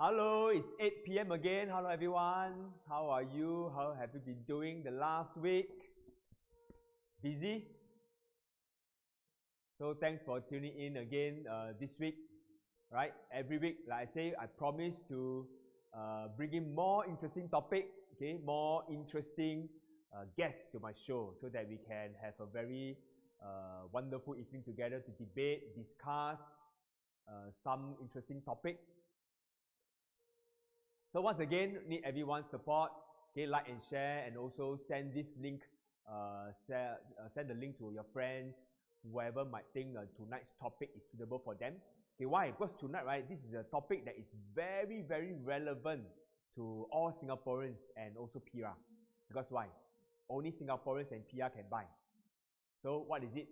Hello, it's 8 p.m. again. Hello everyone. How are you? How have you been doing the last week? Busy? So thanks for tuning in again this week. Right? Every week, like I say, I promise to bring in more interesting topic, okay, more interesting guests to my show so that we can have a very wonderful evening together to debate, discuss some interesting topic. So once again, need everyone's support. Okay, like and share, and also send this link, send the link to your friends, whoever might think tonight's topic is suitable for them. Okay, why? Because tonight, right, this is a topic that is very, very relevant to all Singaporeans and also PR. Because why? Only Singaporeans and PR can buy. So what is it?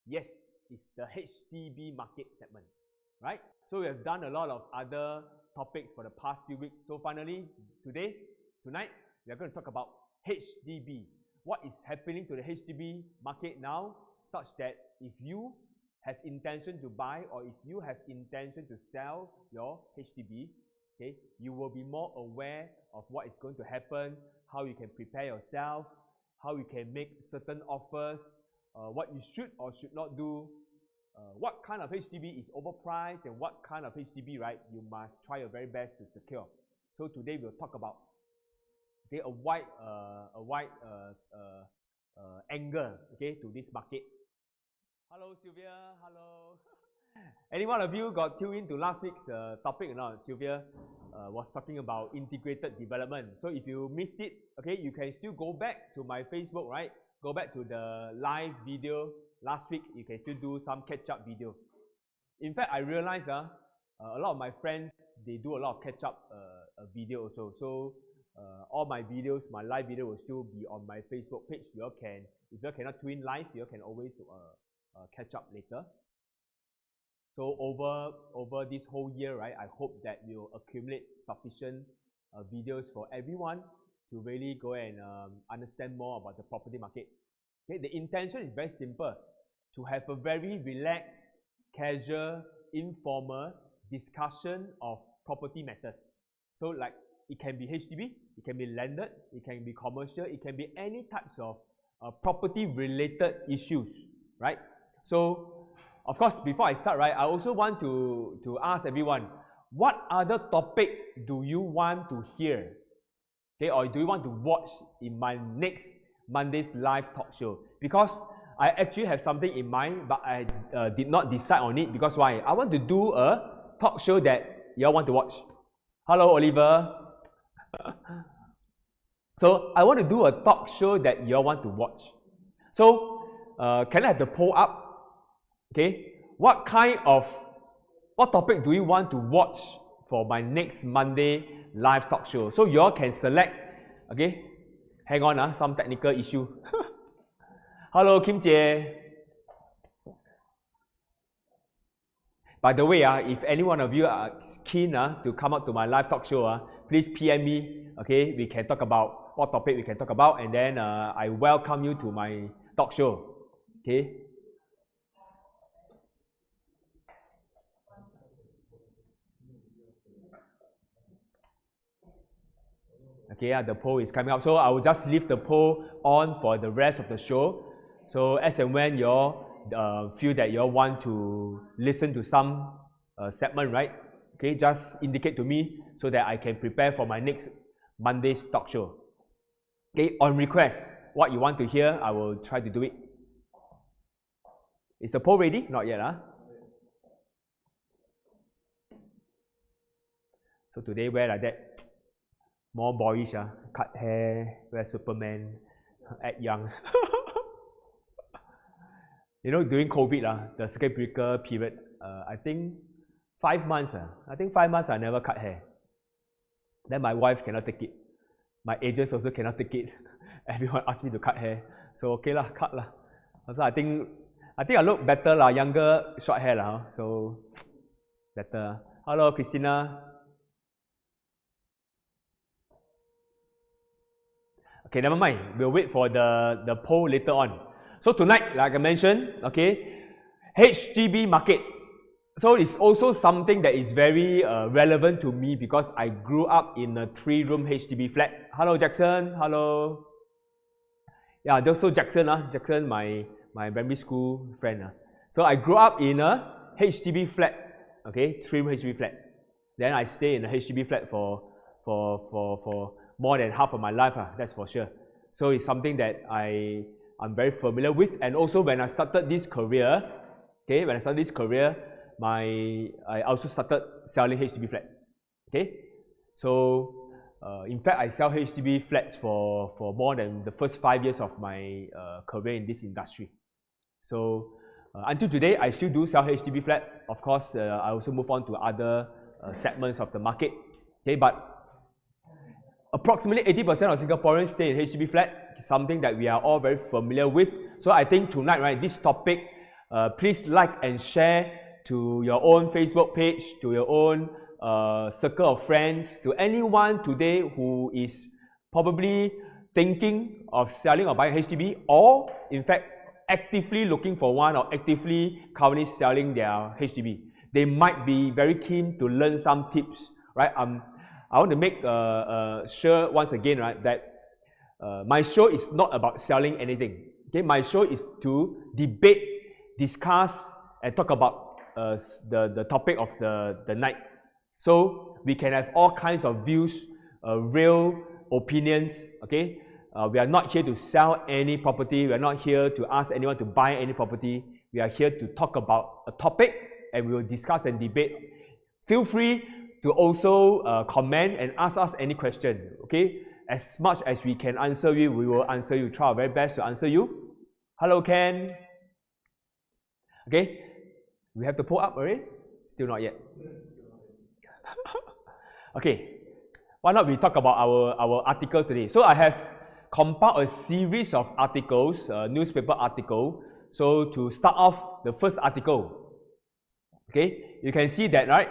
Yes, it's the HDB market segment, right? So we have done a lot of other topics for the past few weeks. So finally, tonight, we are going to talk about HDB. What is happening to the HDB market now, such that if you have intention to buy or if you have intention to sell your HDB, okay, you will be more aware of what is going to happen, how you can prepare yourself, how you can make certain offers, what you should or should not do, what kind of HDB is overpriced, and what kind of HDB, right, you must try your very best to secure. So today we'll talk about a wide angle, okay, to this market. Hello Sylvia, hello. Any one of you got tuned into last week's topic or not? Sylvia was talking about integrated development. So if you missed it, okay, you can still go back to my Facebook, right? Go back to the live video last week. You can still do some catch-up video. In fact, I realized a lot of my friends, they do a lot of catch-up video also. So all my videos, my live video will still be on my Facebook page. You all can, if you cannot tune live, you all can always catch up later. So over this whole year, right, I hope that we'll accumulate sufficient videos for everyone to really go and understand more about the property market. Okay, the intention is very simple, to have a very relaxed, casual, informal discussion of property matters. So like, it can be HDB, it can be landed, it can be commercial, it can be any types of property related issues, right? So of course, before I start, right, I also want to ask everyone, what other topic do you want to hear? Okay, or do you want to watch in my next Monday's live talk show? Because I actually have something in mind, but I did not decide on it. Because why? I want to do a talk show that you all want to watch. Hello, Oliver. So I want to do a talk show that you all want to watch. So can I have the poll up? Okay, what topic do you want to watch for my next Monday live talk show? So you all can select. Okay, hang on, some technical issue. Hello, Kim Jie. By the way, if any one of you are keen to come up to my live talk show, please PM me. Okay, we can talk about what topic we can talk about, and then I welcome you to my talk show. Okay. Okay, the poll is coming up. So I will just leave the poll on for the rest of the show. So as and when you all feel that you all want to listen to some segment, right? Okay, just indicate to me so that I can prepare for my next Monday's talk show. Okay, on request, what you want to hear, I will try to do it. Is the poll ready? Not yet, So today wear like that. More boyish, cut hair, wear Superman, act young. You know, during COVID, the circuit breaker period, I think 5 months, I never cut hair. Then my wife cannot take it. My agents also cannot take it. Everyone asked me to cut hair. So okay lah, cut lah. Also I think I look better lah, younger, short hair lah. So better. Hello, Christina. Okay, never mind. We'll wait for the poll later on. So tonight, like I mentioned, okay, HDB market. So it's also something that is very relevant to me because I grew up in a 3-room HDB flat. Hello, Jackson. Hello. Yeah, also Jackson, Jackson, my primary school friend. So I grew up in a HDB flat, okay, 3-room HDB flat. Then I stay in a HDB flat for more than half of my life, that's for sure. So it's something that I'm very familiar with. And also when I started this career, okay, I also started selling HDB flat, okay. So in fact, I sell HDB flats for more than the first 5 years of my career in this industry. So until today, I still do sell HDB flat. Of course, I also move on to other segments of the market, okay. But approximately 80% of Singaporeans stay in HDB flat, something that we are all very familiar with. So I think tonight, right, this topic, please like and share to your own Facebook page, to your own circle of friends, to anyone today who is probably thinking of selling or buying HDB, or in fact actively looking for one or actively currently selling their HDB. They might be very keen to learn some tips, right? I want to make sure once again, right, that my show is not about selling anything. Okay, my show is to debate, discuss, and talk about the topic of the night. So we can have all kinds of views, real opinions, okay? We are not here to sell any property. We are not here to ask anyone to buy any property. We are here to talk about a topic and we will discuss and debate. Feel free to also comment and ask us any question, okay? As much as we can answer you, we will answer you. Try our very best to answer you. Hello, Ken. Okay, we have the poll up already? Still not yet. Okay, why not we talk about our article today? So I have compiled a series of articles, newspaper article. So to start off, the first article, okay, you can see that, right?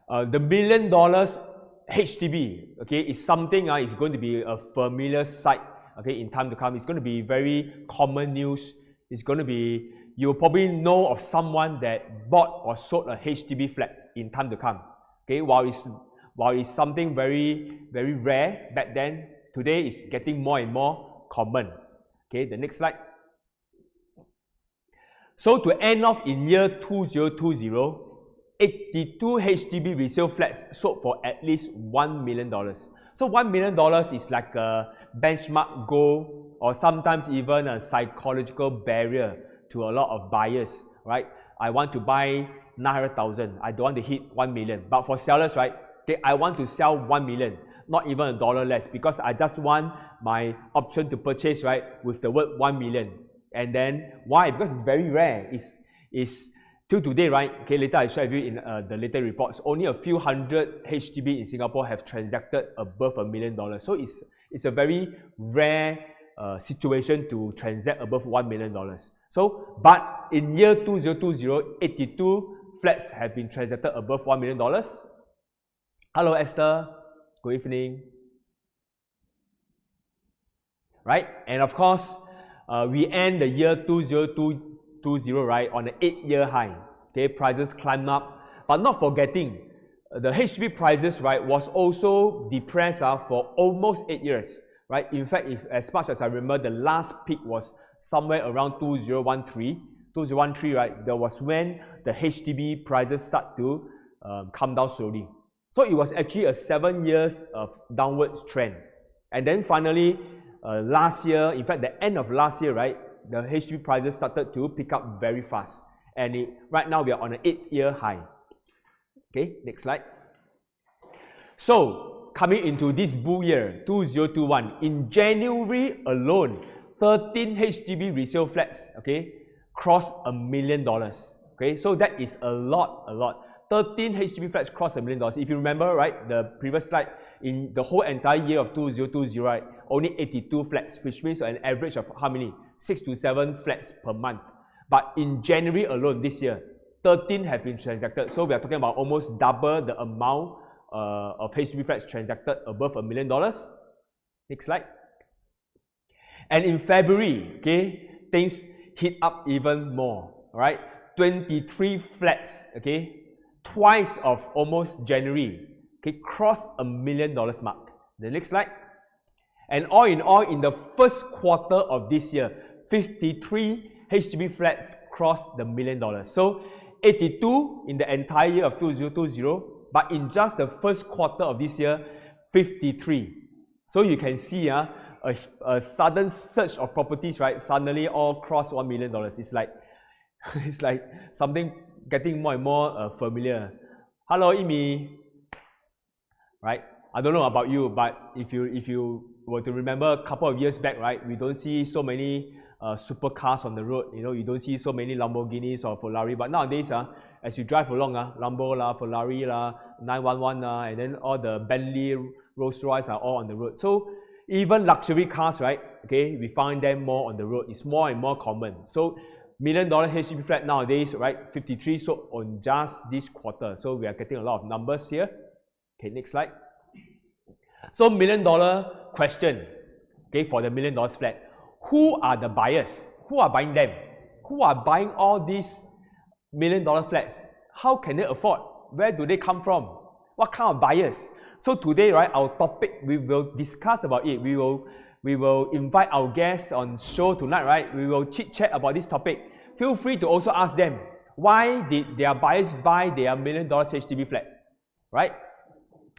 The $1 million HDB, okay, is something is going to be a familiar sight, okay, in time to come. It's going to be very common news. It's going to be, you'll probably know of someone that bought or sold a HDB flat in time to come. Okay, while it's something very, very rare back then, today it's getting more and more common. Okay, the next slide. So to end off in year 2020, 82 HDB resale flats sold for at least $1 million. So $1 million is like a benchmark goal, or sometimes even a psychological barrier to a lot of buyers, right? I want to buy 900,000. I don't want to hit 1 million. But for sellers, right? Okay, I want to sell 1 million, not even $1 less, because I just want my option to purchase, right, with the word 1 million. And then why? Because it's very rare. It's till today, right? Okay, later I share with you in the later reports. Only a few hundred HDB in Singapore have transacted above $1 million. So it's a very rare situation to transact above $1 million. So, but in year 2020, 82 flats have been transacted above $1 million. Hello, Esther. Good evening. Right? And of course, we end the year 2020, right, on an 8-year high. Okay, prices climbed up, but not forgetting, the HDB prices, right, was also depressed for almost 8 years. Right? In fact, as much as I remember, the last peak was somewhere around 2013. 2013, right? That was when the HDB prices start to come down slowly. So it was actually a 7 years of downward trend. And then finally, last year, in fact, the end of last year, right? The HDB prices started to pick up very fast. And right now, we are on an 8-year high. Okay, next slide. So, coming into this bull year, 2021, in January alone, 13 HDB resale flats, okay, crossed $1 million. Okay, so that is a lot. 13 HDB flats crossed $1 million. If you remember, right, the previous slide, in the whole entire year of 2020, right, only 82 flats, which means an average of how many? 6 to 7 flats per month. But in January alone this year, 13 have been transacted. So we are talking about almost double the amount of HDB flats transacted above $1 million. Next slide. And in February, okay, things hit up even more, right? 23 flats, okay, twice of almost January, okay, crossed $1 million mark. The next slide. And all in all, in the first quarter of this year, 53 HDB flats crossed the $1 million. So 82 in the entire year of 2020, but in just the first quarter of this year, 53. So you can see a sudden surge of properties, right? Suddenly all cross $1 million. It's like it's like something getting more and more familiar. Hello, Imi. Right? I don't know about you, but if you were to remember a couple of years back, right? We don't see so many supercars on the road. You know, you don't see so many Lamborghinis or Ferrari. But nowadays, as you drive along, Lambo la, Ferrari la, 911 la, and then all the Bentley, Rolls Royce are all on the road. So even luxury cars, right? Okay, we find them more on the road. It's more and more common. So $1 million HDB flat nowadays, right? 53 sold on just this quarter. So we are getting a lot of numbers here. Okay, next slide. So $1 million question, okay, for the $1 million flat. Who are the buyers? Who are buying them? Who are buying all these $1 million flats? How can they afford? Where do they come from? What kind of buyers? So today, right, our topic, we will discuss about it. We will invite our guests on show tonight, right? We will chit-chat about this topic. Feel free to also ask them, why did their buyers buy their $1 million HDB flat? Right?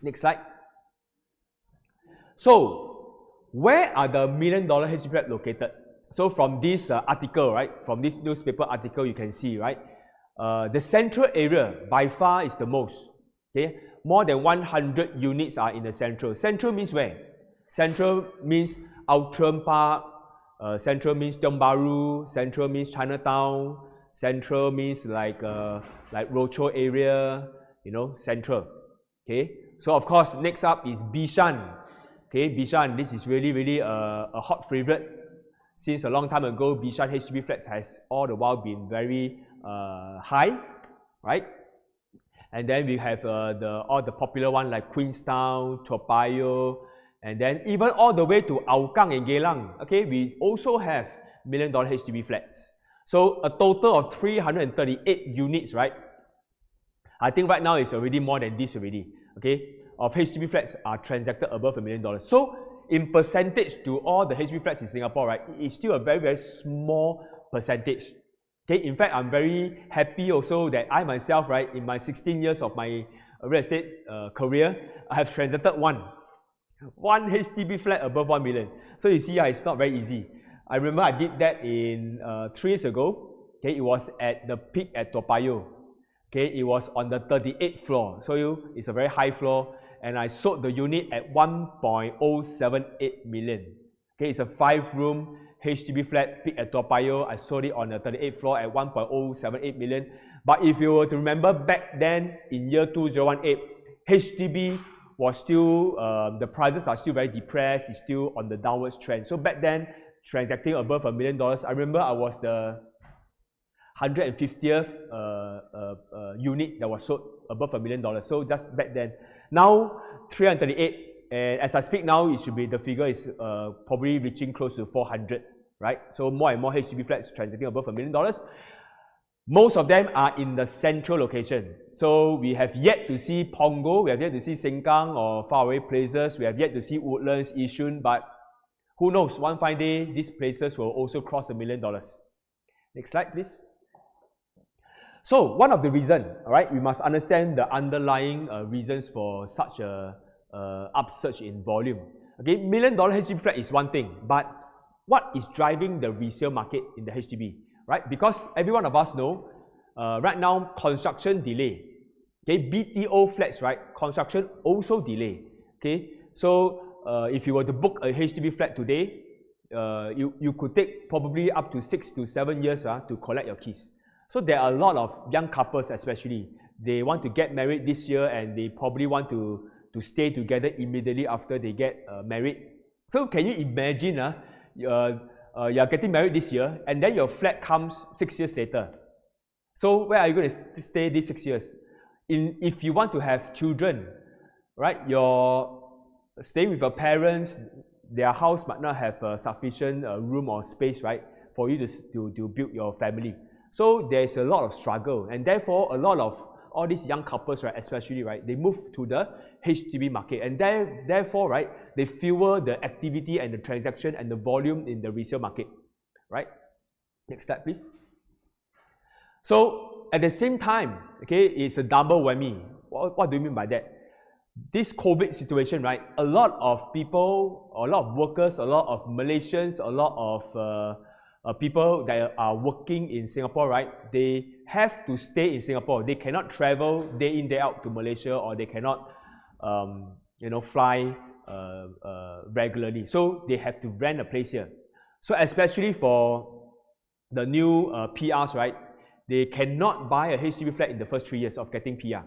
Next slide. So, where are the $1 million HDB flat located? So from this article, right, from this newspaper article, you can see, right, the central area by far is the most. Okay, more than 100 units are in the central. Central means where? Central means Outram Park. Central means Tiong Bahru. Central means Chinatown. Central means like Rochor area. You know, central. Okay, so of course, next up is Bishan. Okay, Bishan, this is really a hot favorite. Since a long time ago, Bishan HDB flats has all the while been very high, right? And then we have all the popular one like Queenstown, Toa Payoh, and then even all the way to Hougang and Geylang. Okay, we also have $1 million HDB flats. So a total of 338 units, right? I think right now it's already more than this already. Okay, of HDB flats are transacted above $1 million. So in percentage to all the HDB flats in Singapore, right, it's still a very small percentage. Okay, in fact, I'm very happy also that I myself, right, in my 16 years of my real estate career, I have transacted one HDB flat above 1 million. So you see, it's not very easy. I remember I did that in 3 years ago. Okay, it was at the peak at Toa Payoh. Okay, it was on the 38th floor. So it's a very high floor. And I sold the unit at 1.078 million. Okay, it's a 5-room HDB flat, peak at Toa Payoh. I sold it on the 38th floor at 1.078 million. But if you were to remember back then, in year 2018, HDB was still, the prices are still very depressed. It's still on the downwards trend. So back then, transacting above $1 million, I remember I was the 150th unit that was sold above $1 million. So just back then. Now 338, and as I speak now, it should be, the figure is probably reaching close to 400, right? So more and more HDB flats transacting above $1 million. Most of them are in the central location. So we have yet to see Punggol, we have yet to see Sengkang or faraway places, we have yet to see Woodlands, Yishun, but who knows, one fine day, these places will also cross $1 million. Next slide, please. So one of the reasons, all right, we must understand the underlying reasons for such a upsurge in volume. Okay, $1 million HDB flat is one thing, but what is driving the resale market in the HDB, right? Because every one of us know, right now, construction delay. Okay, BTO flats, right? Construction also delay. Okay, so if you were to book a HDB flat today, you could take probably up to 6 to 7 years to collect your keys. So there are a lot of young couples especially, they want to get married this year and they probably want to stay together immediately after they get married. So can you imagine you are getting married this year and then your flat comes 6 years later. So where are you going to stay these 6 years? If you want to have children, right, you're staying with your parents, their house might not have sufficient room or space, right, for you to build your family. So there's a lot of struggle, and therefore a lot of all these young couples, right, especially, right, they move to the HDB market, and therefore, right, they fuel the activity and the transaction and the volume in the resale market, right? Next slide, please. So at the same time, okay, it's a double whammy. What do you mean by that? This COVID situation, right, a lot of people, a lot of workers, a lot of Malaysians, a lot of people that are working in Singapore, right, they have to stay in Singapore. They cannot travel day in, day out to Malaysia, or they cannot, fly regularly. So they have to rent a place here. So especially for the new PRs, right, they cannot buy a HDB flat in the first 3 years of getting PR,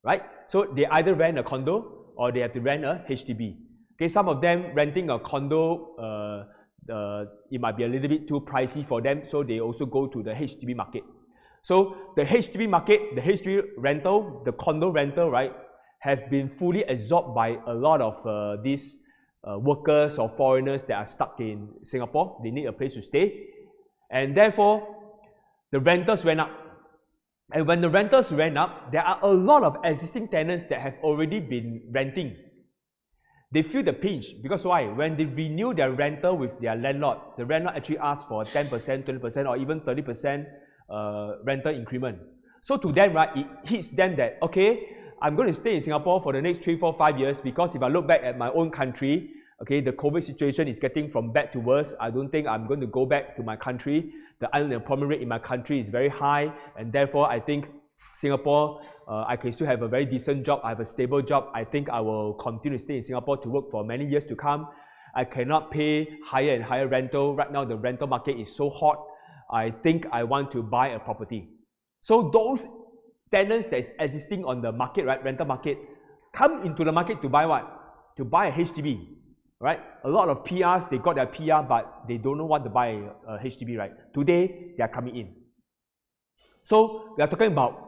right? So they either rent a condo or they have to rent a HDB. Okay, some of them renting a condo, it might be a little bit too pricey for them, so they also go to the HDB market. So the HDB market, the HDB rental, the condo rental, right, have been fully absorbed by a lot of these workers or foreigners that are stuck in Singapore. They need a place to stay, and therefore the rentals went up. And when the rentals went up, there are a lot of existing tenants that have already been renting. They feel the pinch because why? When they renew their rental with their landlord, the landlord actually asks for 10%, 20%, or even 30% rental increment. So to them, right, it hits them that, okay, I'm going to stay in Singapore for the next 3, 4, 5 years, because if I look back at my own country, okay, the COVID situation is getting from bad to worse. I don't think I'm going to go back to my country. The unemployment rate in my country is very high, and therefore I think Singapore, I can still have a very decent job. I have a stable job. I think I will continue to stay in Singapore to work for many years to come. I cannot pay higher and higher rental. Right now, the rental market is so hot. I think I want to buy a property. So those tenants that is existing on the market, right, rental market, come into the market to buy what? To buy a HDB, right? A lot of PRs, they got their PR, but they don't know what to buy a HDB, right? Today, they are coming in. So we are talking about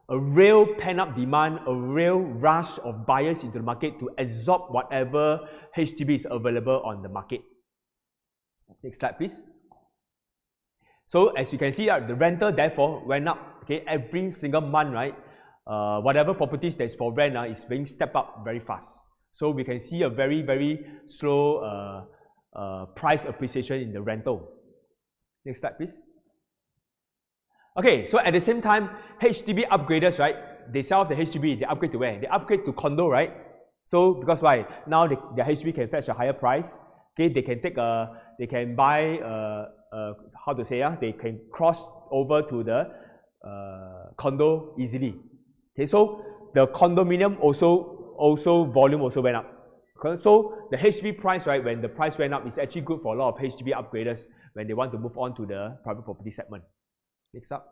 a real pent-up demand, a real rush of buyers into the market to absorb whatever HDB is available on the market. Next slide, please. So as you can see, the rental therefore went up, okay, every single month, right? Whatever properties that's for rent is being stepped up very fast. So we can see a very, very slow price appreciation in the rental. Next slide, please. Okay, so at the same time, HDB upgraders, right? They sell off the HDB, they upgrade to where? They upgrade to condo, right? So because why? Now the HDB can fetch a higher price. Okay, they can take they can buy how to say, they can cross over to the condo easily. Okay, so the condominium also volume also went up. Okay, so the HDB price, right, when the price went up, is actually good for a lot of HDB upgraders when they want to move on to the private property segment. Next up.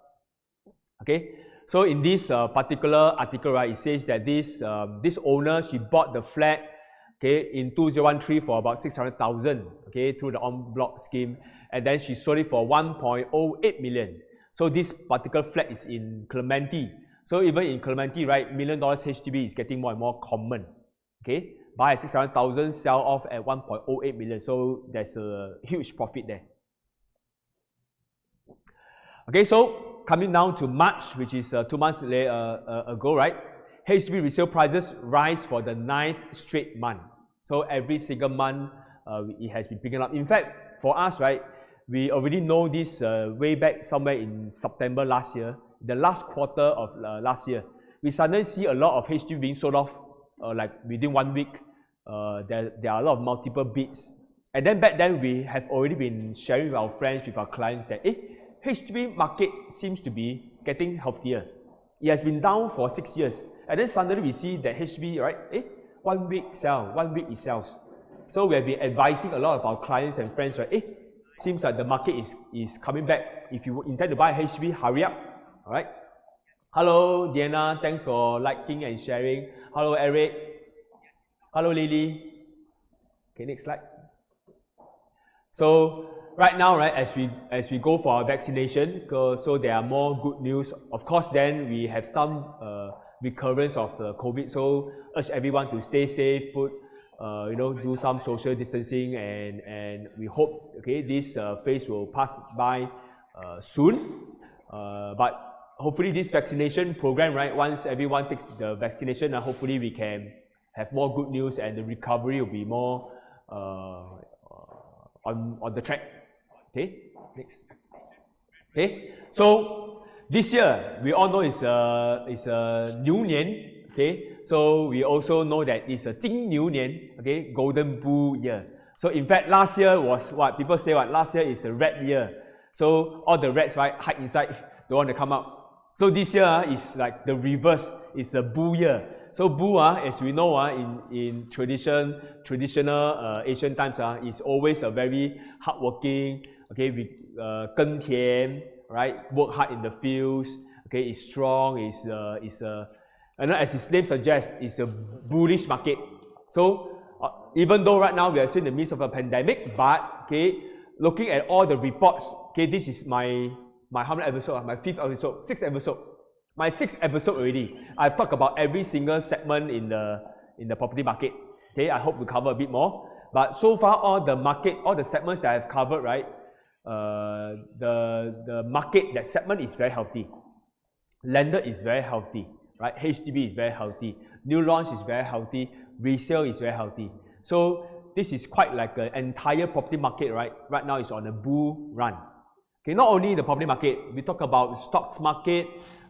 Okay, so in this particular article, right, it says that this owner, she bought the flat, okay, in 2013 for about 600,000, okay, through the en bloc scheme, and then she sold it for 1.08 million. So this particular flat is in Clementi. So even in Clementi, right, $1 million HDB is getting more and more common. Okay, buy at 600,000, sell off at 1.08 million. So there's a huge profit there. Okay, so coming down to March, which is 2 months ago, right? HDB resale prices rise for the 9th straight month. So every single month, it has been picking up. In fact, for us, right, we already know this way back somewhere in September last year, the last quarter of last year. We suddenly see a lot of HDB being sold off, like within 1 week. There are a lot of multiple bids. And then back then, we have already been sharing with our friends, with our clients that, HDB market seems to be getting healthier. It has been down for 6 years. And then suddenly we see that HDB, right, 1 week sell, 1 week it sells. So we have been advising a lot of our clients and friends, right, seems like the market is coming back. If you intend to buy HDB, hurry up, all right? Hello, Diana, thanks for liking and sharing. Hello, Eric. Hello, Lily. Okay, next slide. So right now, right, as we go for our vaccination, so there are more good news. Of course, then we have some recurrence of COVID. So urge everyone to stay safe, do some social distancing, and we hope, okay, this phase will pass by soon. But hopefully this vaccination program, right, once everyone takes the vaccination, hopefully we can have more good news and the recovery will be more on the track. Okay, next. Okay, so this year we all know it's a New Nian. Okay, so we also know that it's a Jing Niu Nian. Okay, Golden Bull year. So in fact, last year was what people say. What last year is a rat year. So all the rats, right, hide inside, don't want to come out. So this year is like the reverse. It's a bull year. So bull, as we know, in traditional Asian times, is always a very hardworking. Okay, we 耕田, right? Work hard in the fields. Okay, it's strong. And as its name suggests, it's a bullish market. So even though right now we are still in the midst of a pandemic, but okay, looking at all the reports, okay, this is my how many episode? My 5th episode, 6th episode. My 6th episode already. I've talked about every single segment in the property market. Okay, I hope we cover a bit more. But so far, all the segments that I've covered, right? The market, that segment is very healthy. Lender is very healthy, right? HDB is very healthy. New launch is very healthy. Resale is very healthy. So this is quite like an entire property market, right? Right now it's on a bull run. Okay, not only the property market, we talk about stocks market.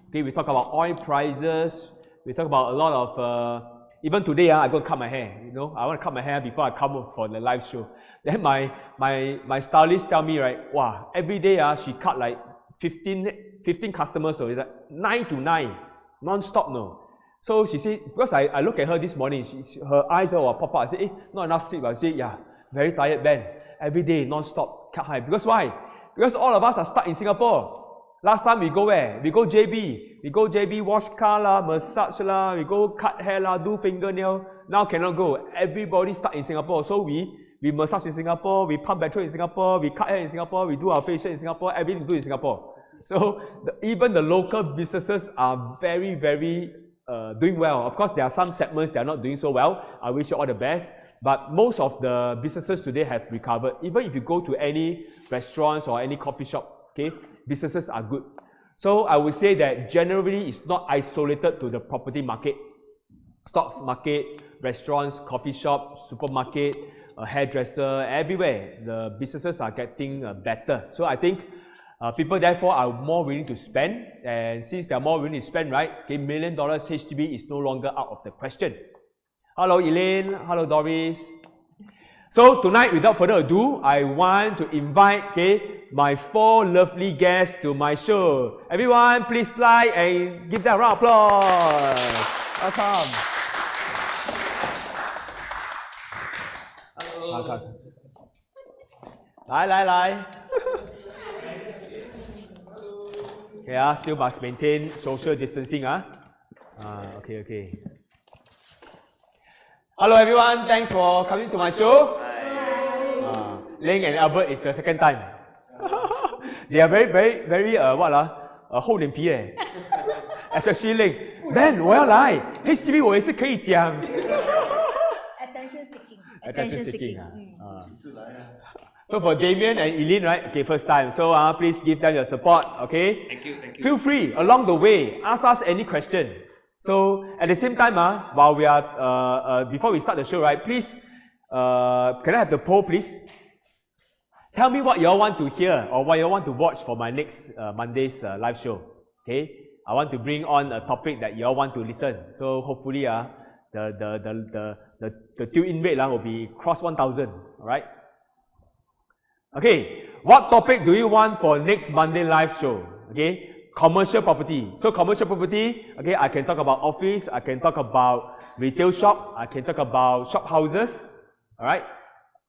Okay, we talk about oil prices. We talk about a lot of even today, I go cut my hair. You know, I want to cut my hair before I come for the live show. Then my stylist tell me, right, wow, every day she cut like 15 customers, so it's like 9 to 9, non-stop, no. So she said, because I look at her this morning, her eyes will pop up. I say, not enough sleep. I say, yeah, very tired, Ben. Every day, non-stop, cut hair. Because why? Because all of us are stuck in Singapore. Last time we go where? We go JB. We go JB, wash car lah, massage lah, we go cut hair lah, do fingernail. Now cannot go. Everybody stuck in Singapore. So we massage in Singapore, we pump petrol in Singapore, we cut hair in Singapore, we do our facial in Singapore, everything we do in Singapore. So even the local businesses are very, very doing well. Of course, there are some segments that are not doing so well. I wish you all the best. But most of the businesses today have recovered. Even if you go to any restaurants or any coffee shop, okay, businesses are good. So I would say that generally it's not isolated to the property market. Stocks market, restaurants, coffee shop, supermarket, hairdresser, everywhere, the businesses are getting better. So I think people therefore are more willing to spend, and since they are more willing to spend, right, okay, $1 million HDB is no longer out of the question. Hello Elaine, hello Doris. So tonight, without further ado, I want to invite my 4 lovely guests to my show. Everyone, please like and give them a round of applause. Welcome. Hello. 来。Okay, still must maintain social distancing. Okay. Hello everyone, thanks for coming to my show. Ling and Albert is the second time. They are very 厚脸皮 especially Ling. Ben, 我要来 HDB 我也是可以讲。Attention seeking. So for Damien and Eileen, right? Okay, first time. So please give them your support. Okay. Thank you. Feel free along the way. Ask us any question. So at the same time, while we are before we start the show, right? Please, can I have the poll, please? Tell me what you all want to hear or what you all want to watch for my next Monday's live show. Okay, I want to bring on a topic that you all want to listen. So hopefully, the tune-in rate will be cross 1,000. All right. Okay, what topic do you want for next Monday live show? Okay. Commercial property. So commercial property, okay, I can talk about office, I can talk about retail shop, I can talk about shop houses, all right?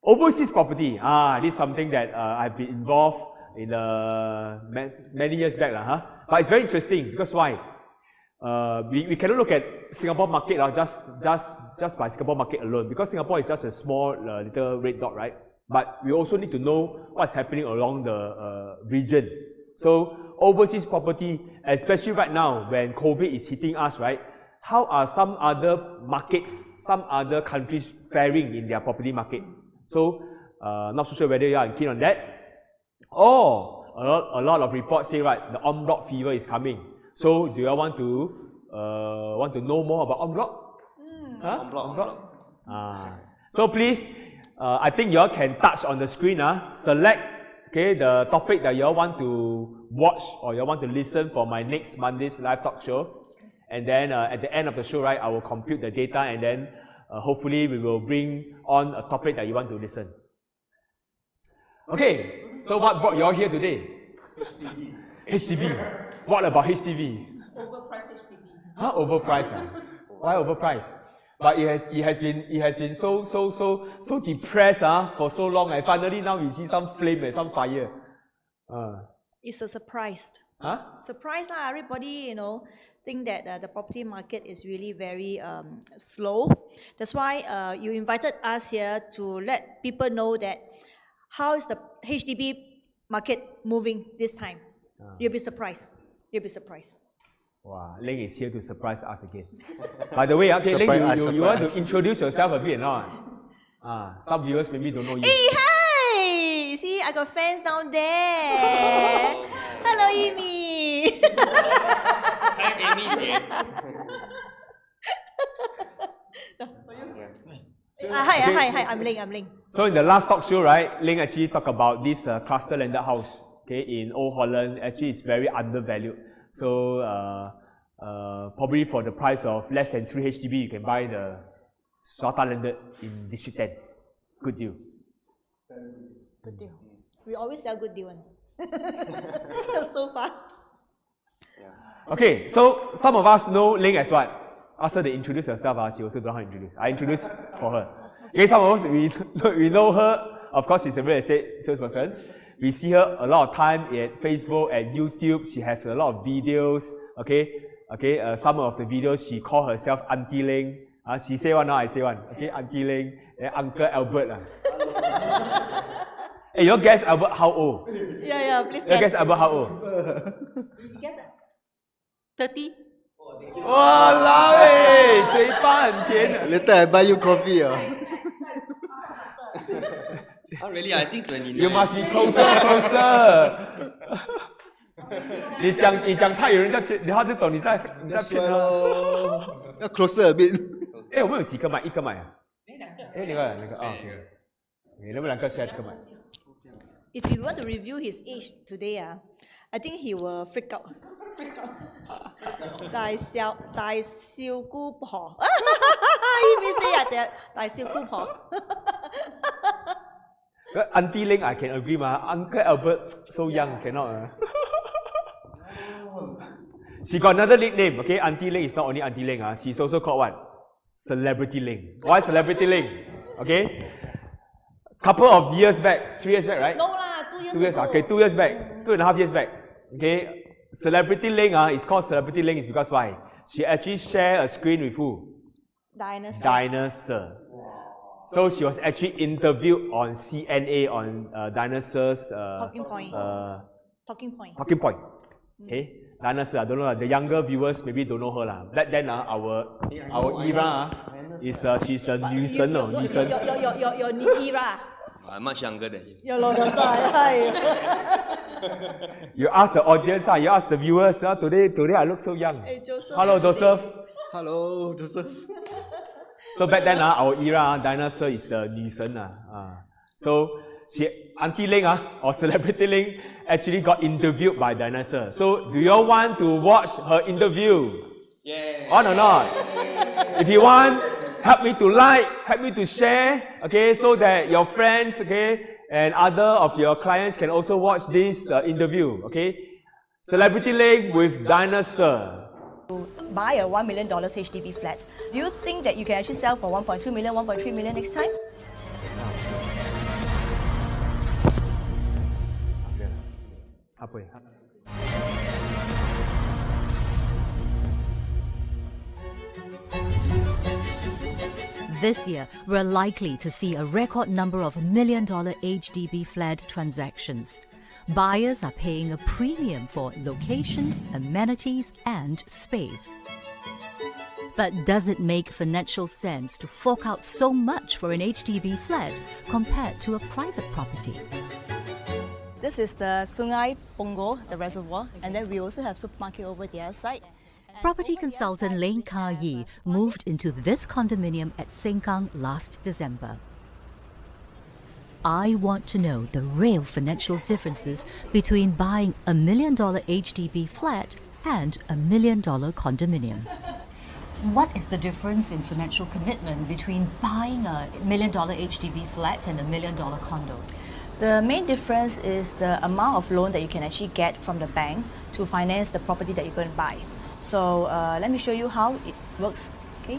Overseas property, this is something that I've been involved in many years back, but it's very interesting because why? We cannot look at Singapore market just by Singapore market alone because Singapore is just a small little red dot, right? But we also need to know what's happening along the region. So overseas property, especially right now when COVID is hitting us, right? How are some other markets, some other countries faring in their property market? So, not so sure whether you are keen on that. Or a lot of reports say, right, the en bloc fever is coming. So do you all want to know more about en bloc? En bloc. So please, I think you all can touch on the screen. Select the topic that you all want to watch or you all want to listen for my next Monday's live talk show. And then at the end of the show, right, I will compute the data and then hopefully we will bring on a topic that you want to listen. Okay, so what brought you all here today? HDB. What about HDB? Overpriced HDB. Huh? Overpriced. Why overpriced? But it has been so depressed for so long. And finally now we see some flame and some fire. It's a surprise. Huh? Surprise everybody, think that the property market is really very slow. That's why you invited us here to let people know that how is the HDB market moving this time. You'll be surprised. You'll be surprised. Wow, Ling is here to surprise us again. By the way, okay, Ling, you want to introduce yourself a bit or not? Some viewers maybe don't know you. Hey, hi! See, I got fans down there. Hello, Amy. Hi, Amy. Hi, I'm Ling. So in the last talk show, right, Ling actually talked about this cluster landed house, in Old Holland. Actually, it's very undervalued. So probably for the price of less than 3 HDB, you can buy the strata landed in District 10. Good deal. Good deal. We always sell good deal. So far. Okay, so some of us know Ling as what? Ask her to introduce herself. She also don't know how to introduce. I introduced for her. Okay, some of us, we know her. Of course, she's a real estate salesperson. We see her a lot of time at Facebook, at YouTube. She has a lot of videos. Some of the videos she call herself Auntie Ling. She say one, now I say one. Okay, Auntie Ling, Uncle Albert. Hey, you guess Albert how old? Yeah, please guess. You guess Albert how old? You guess 30? Walao eh, 嘴巴很甜。 Later I buy you coffee. Oh, really? I think 29. You must be closer. 你讲太有人家觉，他就懂你在骗他。要 closer a bit. 哎，我们有几个麦？一个麦啊？哎，两个啊。你能不能两个 share 这个麦？ If you want to review his age today, I think he will freak out. 大少姑婆，EBC大少姑婆。Auntie Ling, I can agree, Uncle Albert so young cannot. She got another nickname, okay? Auntie Ling is not only Auntie Ling, she's also called what? Celebrity Ling. Why Celebrity Ling? Okay? Couple of years back, 3 years back, right? No lah, 2 years ago. Okay, 2 years back, 2.5 years back. Okay, Celebrity Ling is called Celebrity Ling is because why? She actually shared a screen with who? Dinosaur. So she was actually interviewed on CNA on Dinosaur's Talking point. Okay, Dinosaur. I don't know. The younger viewers maybe don't know her lah. Back then, our era is she's the 女神哦，女神。Your era. I'm much younger than him. That's why. You ask the audience, you ask the viewers. Today I look so young. Hey, Joseph. Hello, Joseph. Hello, Joseph. So back then, our era, Dinosaur is the 女神So Auntie Ling or Celebrity Ling actually got interviewed by Dinosaur. So do you all want to watch her interview? Yeah. On or not? If you want, help me to like, help me to share, okay, so that your friends, okay, and other of your clients can also watch this interview, okay? Celebrity Ling with Dinosaur. Buy a $1 million HDB flat. Do you think that you can actually sell for 1.2 million, 1.3 million next time? This year, we're likely to see a record number of $1 million HDB flat transactions. Buyers are paying a premium for location, amenities, and space. But does it make financial sense to fork out so much for an HDB flat compared to a private property? This is the Sungai Punggol, the reservoir, and then we also have supermarket over the other side. Property consultant Ling Ka Yi moved into this condominium at Sengkang last December. I want to know the real financial differences between buying a $1 million HDB flat and a $1 million condominium. What is the difference in financial commitment between buying a $1 million HDB flat and a $1 million condo? The main difference is the amount of loan that you can actually get from the bank to finance the property that you're going to buy. So let me show you how it works. Okay.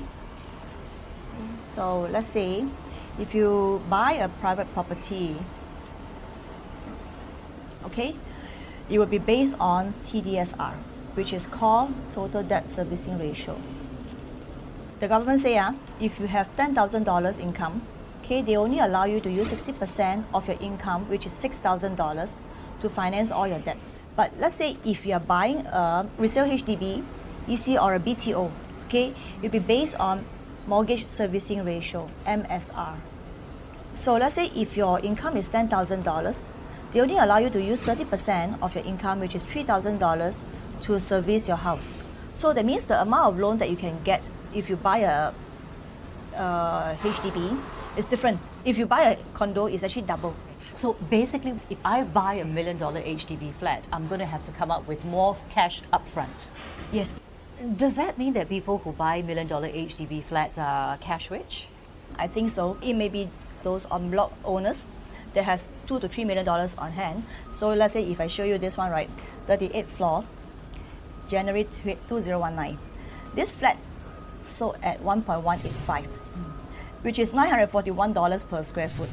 So let's say if you buy a private property, okay, it will be based on TDSR, which is called Total Debt Servicing Ratio. The government say if you have $10,000 income, okay, they only allow you to use 60% of your income, which is $6,000, to finance all your debts. But let's say if you are buying a resale HDB, EC or a BTO, okay, it will be based on Mortgage Servicing Ratio, MSR. So let's say if your income is $10,000, they only allow you to use 30% of your income, which is $3,000, to service your house. So that means the amount of loan that you can get if you buy a HDB is different. If you buy a condo, it's actually double. So basically, if I buy a $1 million HDB flat, I'm going to have to come up with more cash upfront. Yes. Does that mean that people who buy $1 million HDB flats are cash rich? I think so. It may be those en bloc owners that has $2 to $3 million on hand. So let's say if I show you this one, right, 38th floor, January 2019. This flat sold at 1.185, which is $941 per square foot.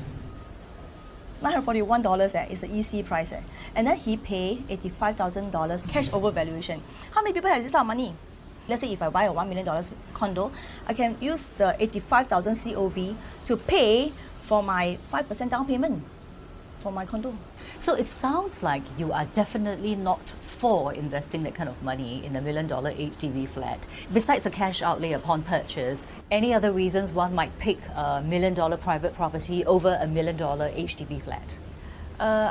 $941 is the EC price. And then he paid $85,000 cash over valuation. How many people have this type of money? Let's say if I buy a $1 million condo, I can use the $85,000 COV to pay for my 5% down payment for my condo. So it sounds like you are definitely not for investing that kind of money in a $1 million HDB flat. Besides the cash outlay upon purchase, any other reasons one might pick a $1 million private property over a $1 million HDB flat?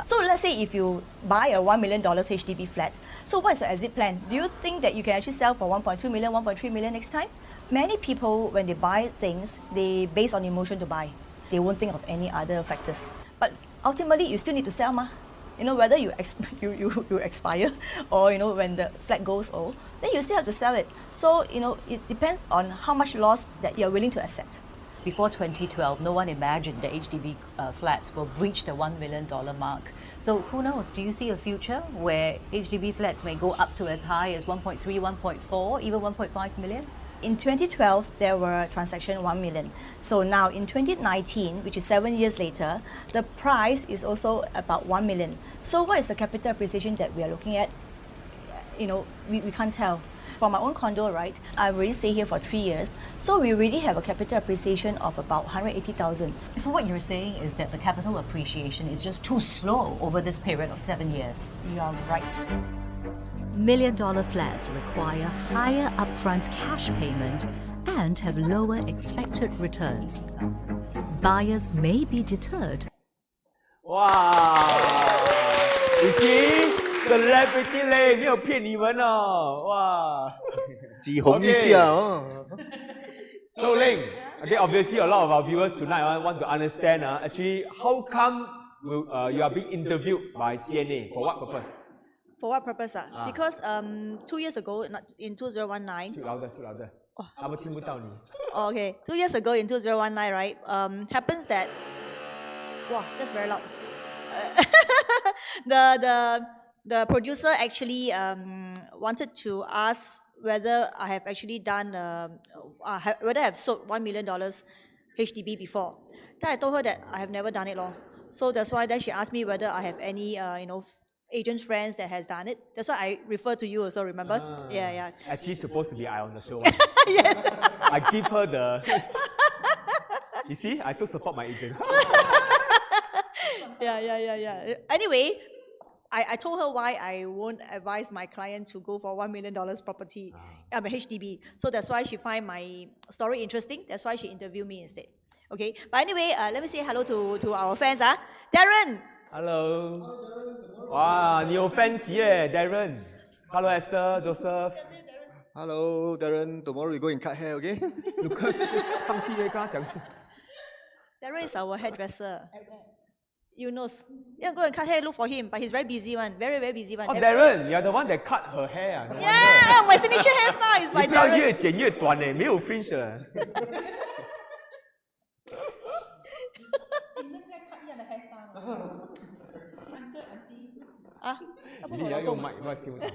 So let's say if you buy a $1 million HDB flat, so what's your exit plan? Do you think that you can actually sell for 1.2 million, 1.3 million next time? Many people, when they buy things, they base on emotion to buy. They won't think of any other factors. But ultimately, you still need to sell, ma. You know, whether you expire or, you know, when the flat goes old, then you still have to sell it. So, you know, it depends on how much loss that you're willing to accept. Before 2012, no one imagined that HDB flats will breach the $1 million mark. So who knows? Do you see a future where HDB flats may go up to as high as 1.3, 1.4, even 1.5 million? In 2012, there were transactions 1 million. So now in 2019, which is 7 years later, the price is also about 1 million. So what is the capital appreciation that we are looking at? You know, we can't tell. For my own condo, right, I already stay here for 3 years. So we already have a capital appreciation of about 180,000. So what you're saying is that the capital appreciation is just too slow over this period of 7 years. You are right. $1 million flats require higher upfront cash payment and have lower expected returns. Buyers may be deterred. Wow! You see? Celebrity 嘞，没有骗你们哦，哇！挤红一下哦。So Ling, okay, obviously a lot of our viewers tonight want to understand actually how come you are being interviewed by CNA, for what purpose? For what purpose? Because 2 years ago, in 2019. Speak louder, speak louder. 他们听不到你。Okay, 2 years ago in 2019, right? Happens that, wow, that's very loud. The producer actually wanted to ask whether I have actually done, whether I have sold $1 million HDB before. Then I told her that I have never done it, lor. So that's why then she asked me whether I have any, you know, agent friends that has done it. That's why I refer to you also, remember? Yeah. Actually supposed to be I on the show. Yes. I give her the... You see, I still support my agent. Yeah. Anyway, I told her why I won't advise my client to go for $1 million property, HDB. So that's why she find my story interesting. That's why she interviewed me instead. Okay, but anyway, let me say hello to our fans. Darren, Hello. Wow, 你有 fans 耶 Darren. Hello Esther, Joseph. Hello, Darren. Tomorrow we go and cut hair, okay? Lucas 上期也跟他讲去。 Darren is our hairdresser. Yunus. Yeah, go and cut hair, look for him. But he's very busy one. Very, very busy one. Oh, Darren, you're the one that cut her hair 啊。 Yeah, my signature hairstyle is 你 by 不要 Darren. 越剪越短呢，没有 fringe 的。啊，那不是你我老公。要用麦，不要听不到。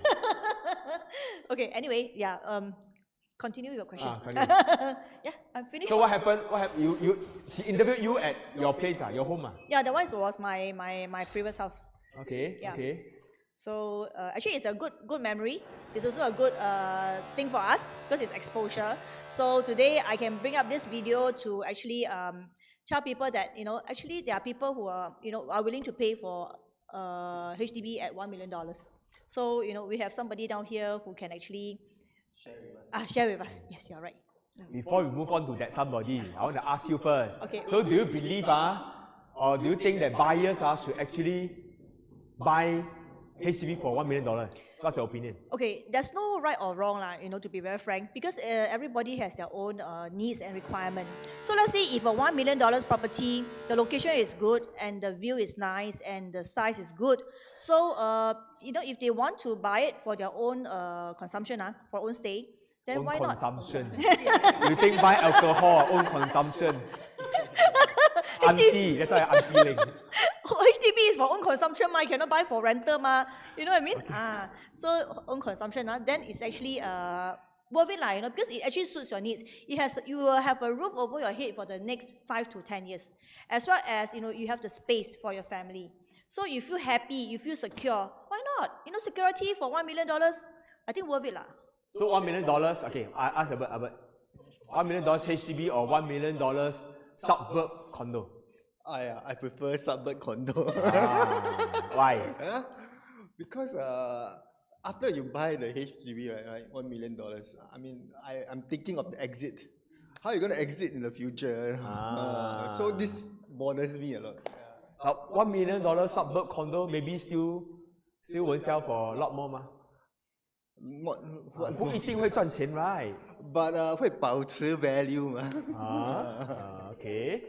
Okay, anyway, yeah, continue your question. Continue. Yeah, I'm finished. So what happened? What happened? She interviewed you at your place, your home, Yeah, that one was my previous house. Okay. Yeah. Okay. So actually, it's a good memory. It's also a good thing for us because it's exposure. So today I can bring up this video to actually tell people that actually there are people who are are willing to pay for HDB at $1 million. So we have somebody down here who can actually share with us. Yes, you're right. Before we move on to that somebody, I want to ask you first. Okay. So do you believe or do you think that buyers should actually buy HDB for $1 million? What's your opinion? Okay, there's no right or wrong, to be very frank, because everybody has their own needs and requirement. So let's say if a $1 million property, the location is good and the view is nice and the size is good. So, if they want to buy it for their own consumption, for own stay, then Own why not? consumption. You think buy alcohol, own consumption. Auntie, that's why I'm feeling. HDB is for own consumption, you cannot buy for rental, you know what I mean? So own consumption, then it's actually worth it, because it actually suits your needs. You will have a roof over your head for the next 5 to 10 years, as well as you have the space for your family. So you feel happy, you feel secure. Why not? Security for $1 million, I think worth it lah. So $1 million, okay, I ask Albert. $1 million HDB or $1 million suburb condo? I prefer suburb condo. Why? Because after you buy the HDB, right, $1 million, I mean, I'm thinking of the exit. How are you going to exit in the future? So this bothers me a lot. $1 million suburb condo maybe still won't sell for a lot more 吗？ 不一定会赚钱 right? But 会保持 value 嘛。Okay.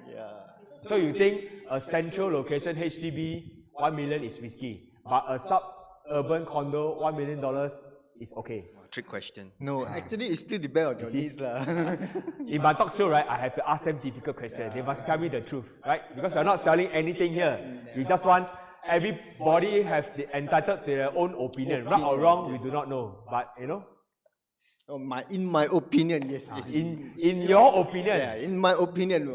Yeah. So you think a central location HDB $1 million is risky, but a suburban condo $1 million is okay? Trick question. No, actually it still depends on your needs lah. In my talk show, right, I have to ask them difficult questions. They must tell me the truth, right? Because we're not selling anything here. We just want everybody have entitled to their own opinion. Right or wrong, we do not know. But In my opinion, yes. in your opinion, Yeah, in my opinion,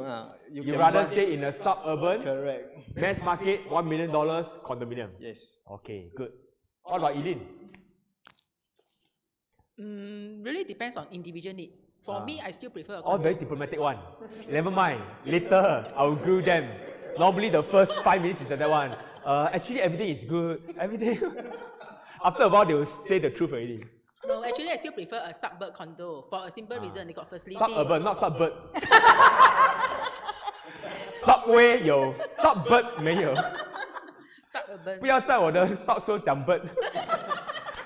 you you can rather buy- stay in a suburban Correct. mass market $1 million condominium. Yes. Okay, good. What about Eileen? Really depends on individual needs. For me, I still prefer a All condo. very diplomatic one. Never mind. Later, I will grill them. Normally, the first 5 minutes is like that one. Actually, everything is good. Everything. After a while, they will say the truth already. No, actually, I still prefer a suburb condo for a simple reason. They got facilities. Suburban, not suburb. Subway 有 suburb 没有。 Suburban. 不要在我的 talk show 讲 bird。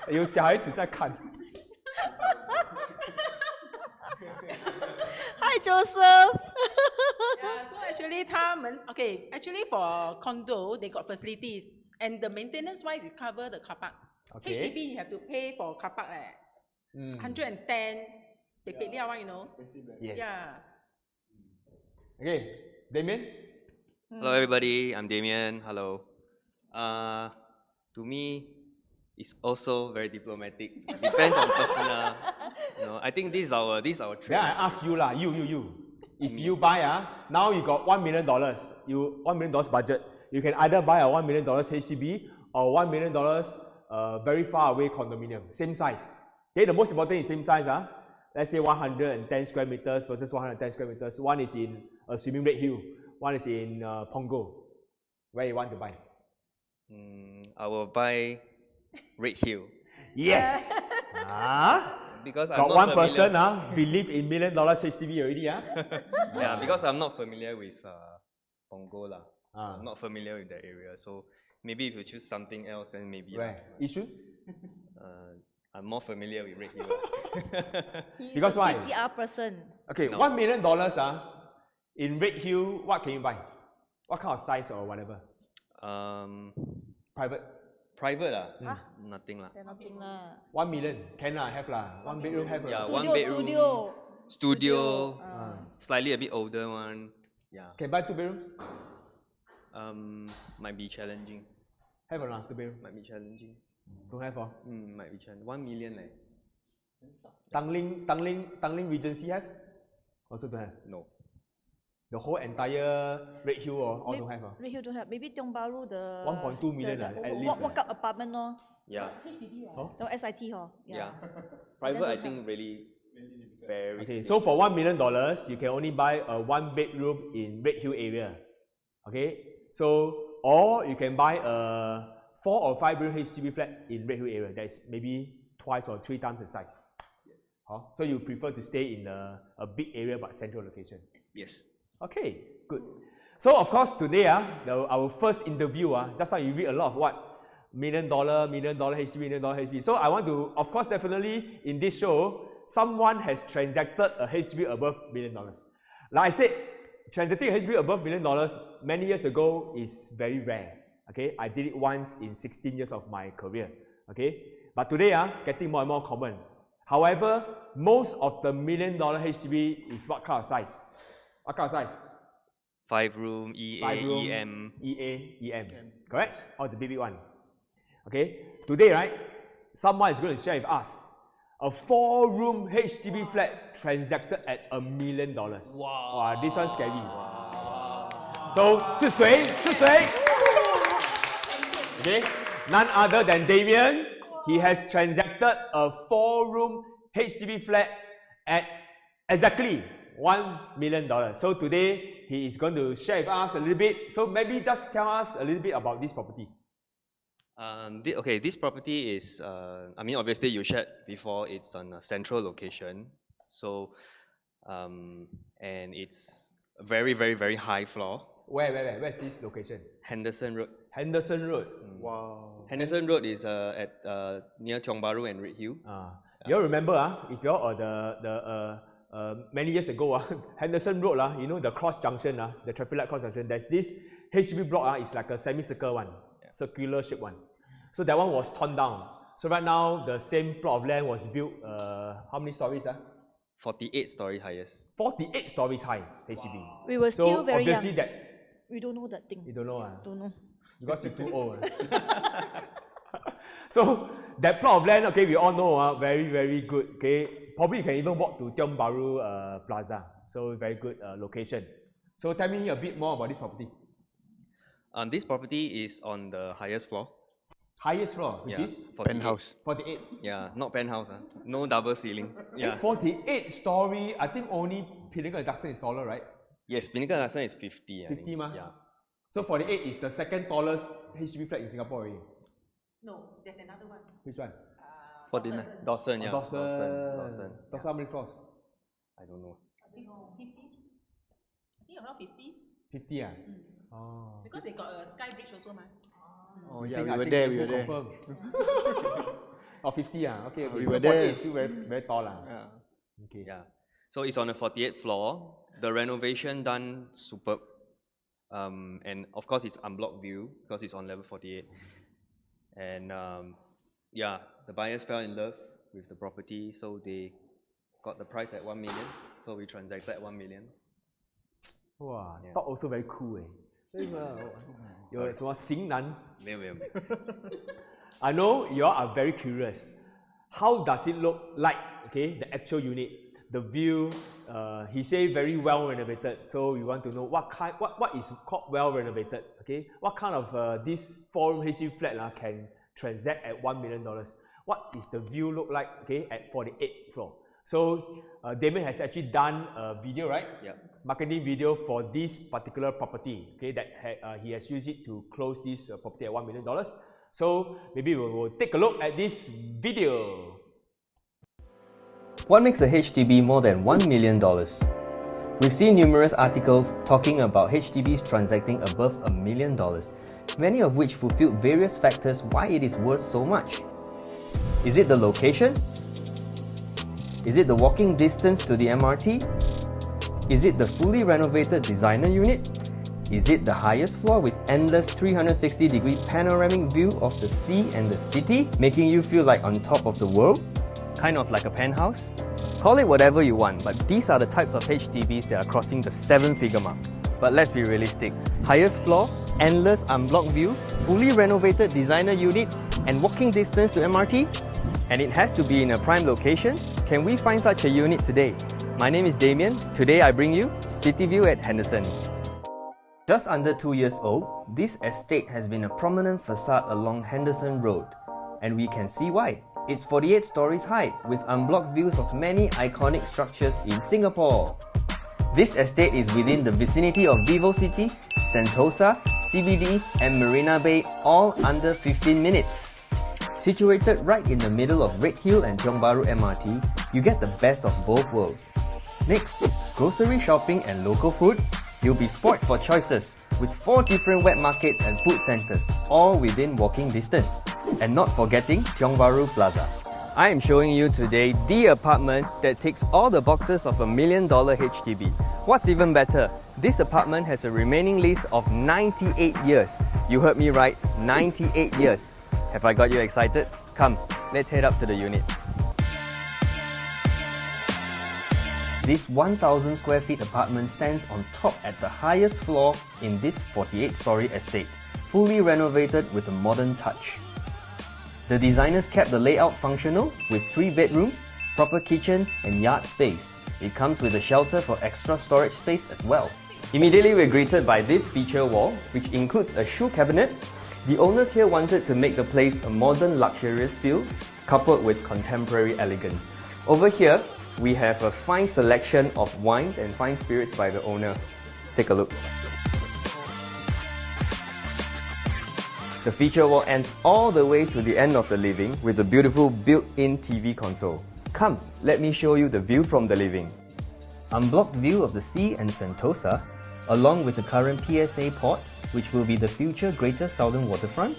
有小孩子在看。 Hi, Joseph. Yeah, so actually, actually for condo, they got facilities. And the maintenance wise, it cover the car park. Okay. HDB, you have to pay for car park. 110, they pay liao, Yes. Yeah. Okay, Damien? Hello everybody, I'm Damien. Hello. To me, it's also very diplomatic. Depends on personal. I think this is our trend. Then I ask you lah, you. If you buy now you got $1 million, $1 million budget. You can either buy a $1 million HDB or $1 million very far away condominium, same size. Okay, the most important is same size. Let's say 110 square meters versus 110 square meters. One is in Swimming Red Hill, one is in Punggol. Where you want to buy? I will buy Red Hill. Yes. Because I'm Got not one familiar. person believe in $1 million HDB already. Yeah, because I'm not familiar with Punggol lah. I'm not familiar with that area. So maybe if you choose something else, then maybe. Where? Yishun? I'm more familiar with Redhill. He's Because a why? CCR person. Okay, No. $1 million in Redhill, what can you buy? What kind of size or whatever? Private. Private Ah. nothing lah. Then nothing lah. 1 million. Can lah, have lah. 1 bedroom have lah. Yeah, Studio, one bedroom. studio. Studio. Slightly a bit older one. Yeah. Can buy 2 bedrooms? Might be challenging. Have or not? 2 bedroom? Might be challenging. Don't have or? Might be challenging. 1 million leh. Tanglin Regency have? Also don't have. No. The whole entire Redhill or all don't have or? Redhill don't have. Maybe Tiong Bahru the 1.2 million at least. walk up apartment no. Yeah. No SIT ho. Yeah. Then Private, don't I have. think really very. Okay, steep. so for $1 million, you can only buy a 1 bedroom in Redhill area. Okay, so or you can buy a 4 or 5 bedroom HDB flat in Redhill area. That is maybe twice or 3 times the size. Yes. So you prefer to stay in a big area but central location. Yes. Okay, good. So of course today, our first interview, just now you read a lot of what? $1 million HDB, $1 million HDB. So I want to, of course, definitely in this show, someone has transacted a HDB above $1 million. Like I said, transacting a HDB above $1 million many years ago is very rare. Okay, I did it once in 16 years of my career. Okay, but today, getting more and more common. However, most of the $1 million HDB is what kind of size? What kind of size? 5 room, EA, 5 room, EM. EA, EM. Correct? Or the big one. Okay, today, right, someone is going to share with us a 4-room HDB flat transacted at $1 million. Wow, this one's scary. So, 是谁? Okay, none other than Damien. He has transacted a 4-room HDB flat at exactly $1 million. So today he is going to share with us a little bit. So maybe just tell us a little bit about this property. Okay, this property is, I mean, obviously you shared before, it's on a central location. So, and it's a very, very, very high floor. Where's this location? Henderson Road. Henderson Road. Wow. Henderson Road is at near Tiong Bahru and Redhill. You all remember, if you all are many years ago, Henderson Road, you know the cross junction, the traffic light cross junction, there's this HDB block, it's like a semicircle one, circular shape one. So that one was torn down. So right now, the same plot of land was built, how many stories? 48 story highest. 48 stories high, HDB. We were still So very obviously young. that, We don't know that thing. you don't know, Don't know. because you're too old. So that plot of land, okay, we all know, very, very good. Okay, probably you can even walk to Tiong Bahru Plaza. So very good location. So tell me a bit more about this property. This property is on the highest floor. Highest floor, which is 48. Penthouse. 48. Yeah, not penthouse. No double ceiling. Yeah. 48 story. I think only Pinnacle Duxton is taller, right? Yes, Pinnacle Duxton is 50. I 50 think. ma? Yeah. So 48 is the second tallest HDB flat in Singapore already. No, there's another one. Which one? 49. Dawson, yeah. Dawson. Dawson. Dawson, how many floors? I don't know. I think 50. I think around 50s. 50 Oh. Because they got a sky bridge also, man. Oh I yeah, think- we I were think there, you we were there. confirm. Oh, 50 okay. We So were 48 there. is still very, very tall Yeah. Okay. Yeah. So it's on the 48th floor. The renovation done superb. And of course it's unblocked view because it's on level 48. And yeah, the buyers fell in love with the property, so they got the price at 1 million. So we transacted at 1 million. Wow, Yeah. talk also very cool 有什么型男 没有 I know you all are very curious. How does it look like? Okay, the actual unit, the view. He say very well renovated. So we want to know what is called well renovated. Okay, what kind of this 4-room HDB flat can transact at $1 million? What is the view look like? Okay, at 48th floor. So Damien has actually done a video, right? Yeah. Marketing video for this particular property. Okay, that he has used it to close this property at $1 million. So maybe we will take a look at this video. What makes a HDB more than $1 million? We've seen numerous articles talking about HDBs transacting above $1 million, many of which fulfill various factors why it is worth so much. Is it the location? Is it the walking distance to the MRT? Is it the fully renovated designer unit? Is it the highest floor with endless 360-degree panoramic view of the sea and the city, making you feel like on top of the world? Kind of like a penthouse? Call it whatever you want, but these are the types of HDBs that are crossing the 7-figure mark. But let's be realistic. Highest floor, endless unblocked view, fully renovated designer unit, and walking distance to MRT? And it has to be in a prime location? Can we find such a unit today? My name is Damien. Today I bring you City View at Henderson. Just under 2 years old, this estate has been a prominent facade along Henderson Road. And we can see why. It's 48 stories high, with unblocked views of many iconic structures in Singapore. This estate is within the vicinity of VivoCity, Sentosa, CBD and Marina Bay, all under 15 minutes. Situated right in the middle of Redhill and Tiong Bahru MRT, you get the best of both worlds. Next, grocery shopping and local food. You'll be spoilt for choices, with 4 different wet markets and food centres, all within walking distance. And not forgetting Tiong Bahru Plaza. I am showing you today the apartment that ticks all the boxes of $1 million HDB. What's even better, this apartment has a remaining lease of 98 years. You heard me right, 98 years. Have I got you excited? Come, let's head up to the unit. This 1,000 square feet apartment stands on top at the highest floor in this 48-story estate, fully renovated with a modern touch. The designers kept the layout functional with 3 bedrooms, proper kitchen and yard space. It comes with a shelter for extra storage space as well. Immediately we're greeted by this feature wall, which includes a shoe cabinet. The owners here wanted to make the place a modern luxurious feel, coupled with contemporary elegance. Over here, we have a fine selection of wines and fine spirits by the owner. Take a look. The feature wall ends all the way to the end of the living with a beautiful built-in TV console. Come, let me show you the view from the living. Unblocked view of the sea and Sentosa, along with the current PSA port, which will be the future Greater Southern Waterfront.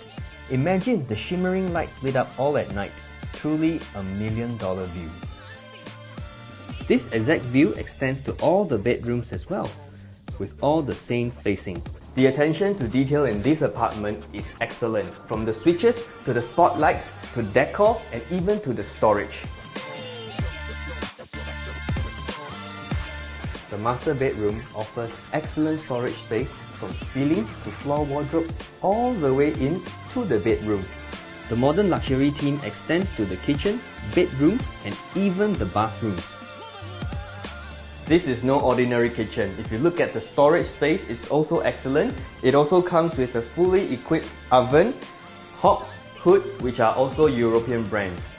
Imagine the shimmering lights lit up all at night. Truly $1 million view. This exact view extends to all the bedrooms as well, with all the same facing. The attention to detail in this apartment is excellent, from the switches to the spotlights to decor and even to the storage. The master bedroom offers excellent storage space from ceiling to floor wardrobes all the way in to the bedroom. The modern luxury theme extends to the kitchen, bedrooms and even the bathrooms. This is no ordinary kitchen. If you look at the storage space, it's also excellent. It also comes with a fully equipped oven, hob, hood, which are also European brands.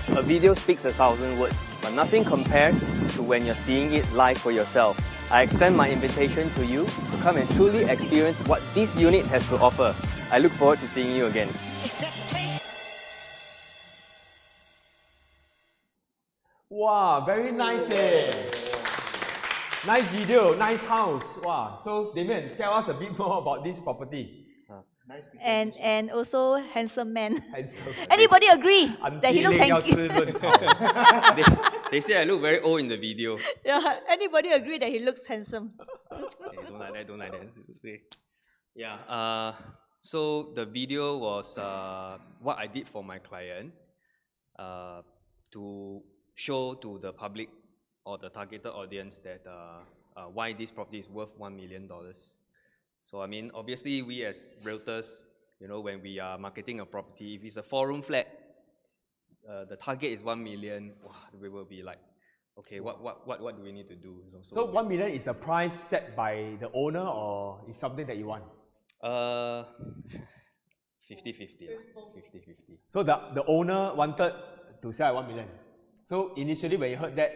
A video speaks 1,000 words, but nothing compares to when you're seeing it live for yourself. I extend my invitation to you to come and truly experience what this unit has to offer. I look forward to seeing you again. Wow, very nice eh. Nice video, nice house. Wow. So Damien, tell us a bit more about this property. And also handsome man. Handsome. Anybody agree that he looks 要 handsome? 吃论头 They say I look very old in the video. Yeah, anybody agree that he looks handsome? Hey, don't like that, don't like that. Okay. Yeah, so the video was what I did for my client to show to the public or the targeted audience that why this property is worth $1 million. So I mean, obviously we as realtors, you know, when we are marketing a property, if it's a 4-room flat, the target is 1 million, wow, we will be like, okay, what do we need to do? So 1 million is a price set by the owner or is something that you want? 50-50. 50-50. So the owner wanted to sell at 1 million. So initially when you heard that,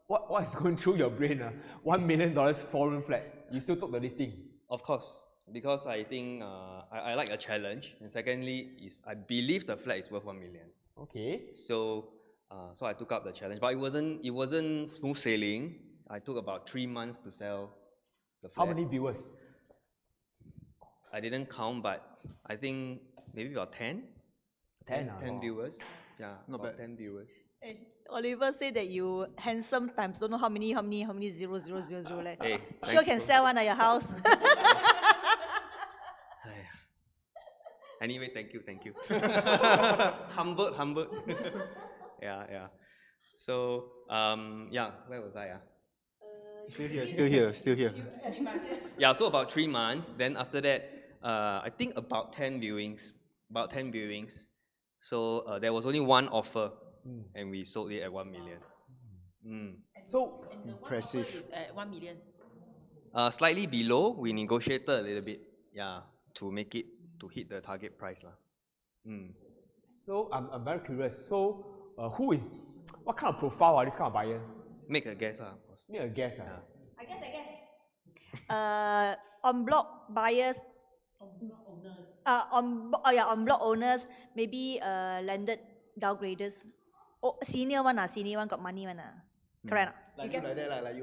what is going through your brain? $1 million 4-room flat. You still took the listing. Of course, because I think I like a challenge, and secondly is I believe the flat is worth 1 million. Okay. So so I took up the challenge, but it wasn't smooth sailing. I took about 3 months to sell the flat. How many viewers? I didn't count, but I think maybe about 10. 10, 10 viewers. Yeah, Not about bad. 10 viewers. Oliver said that you handsome times don't know how many 0, 0, 0, 0 left. Hey, Sure thanks, can bro. sell one at your house. Anyway, thank you. Humbled. Yeah. So, yeah, where was I? Still here. Yeah, so about 3 months. Then after that, I think about 10 viewings. So there was only one offer, and we sold it at 1 million. So, And the one Impressive. offer is at 1 million. Slightly below, we negotiated a little bit, yeah, to make it to hit the target price lah. so I'm very curious. So, what kind of profile are this kind of buyer? Make a guess, of course. Make a guess. I guess. On block buyers. On block owners, maybe landed downgraders. Oh, senior one got money one Correct. Like you like that.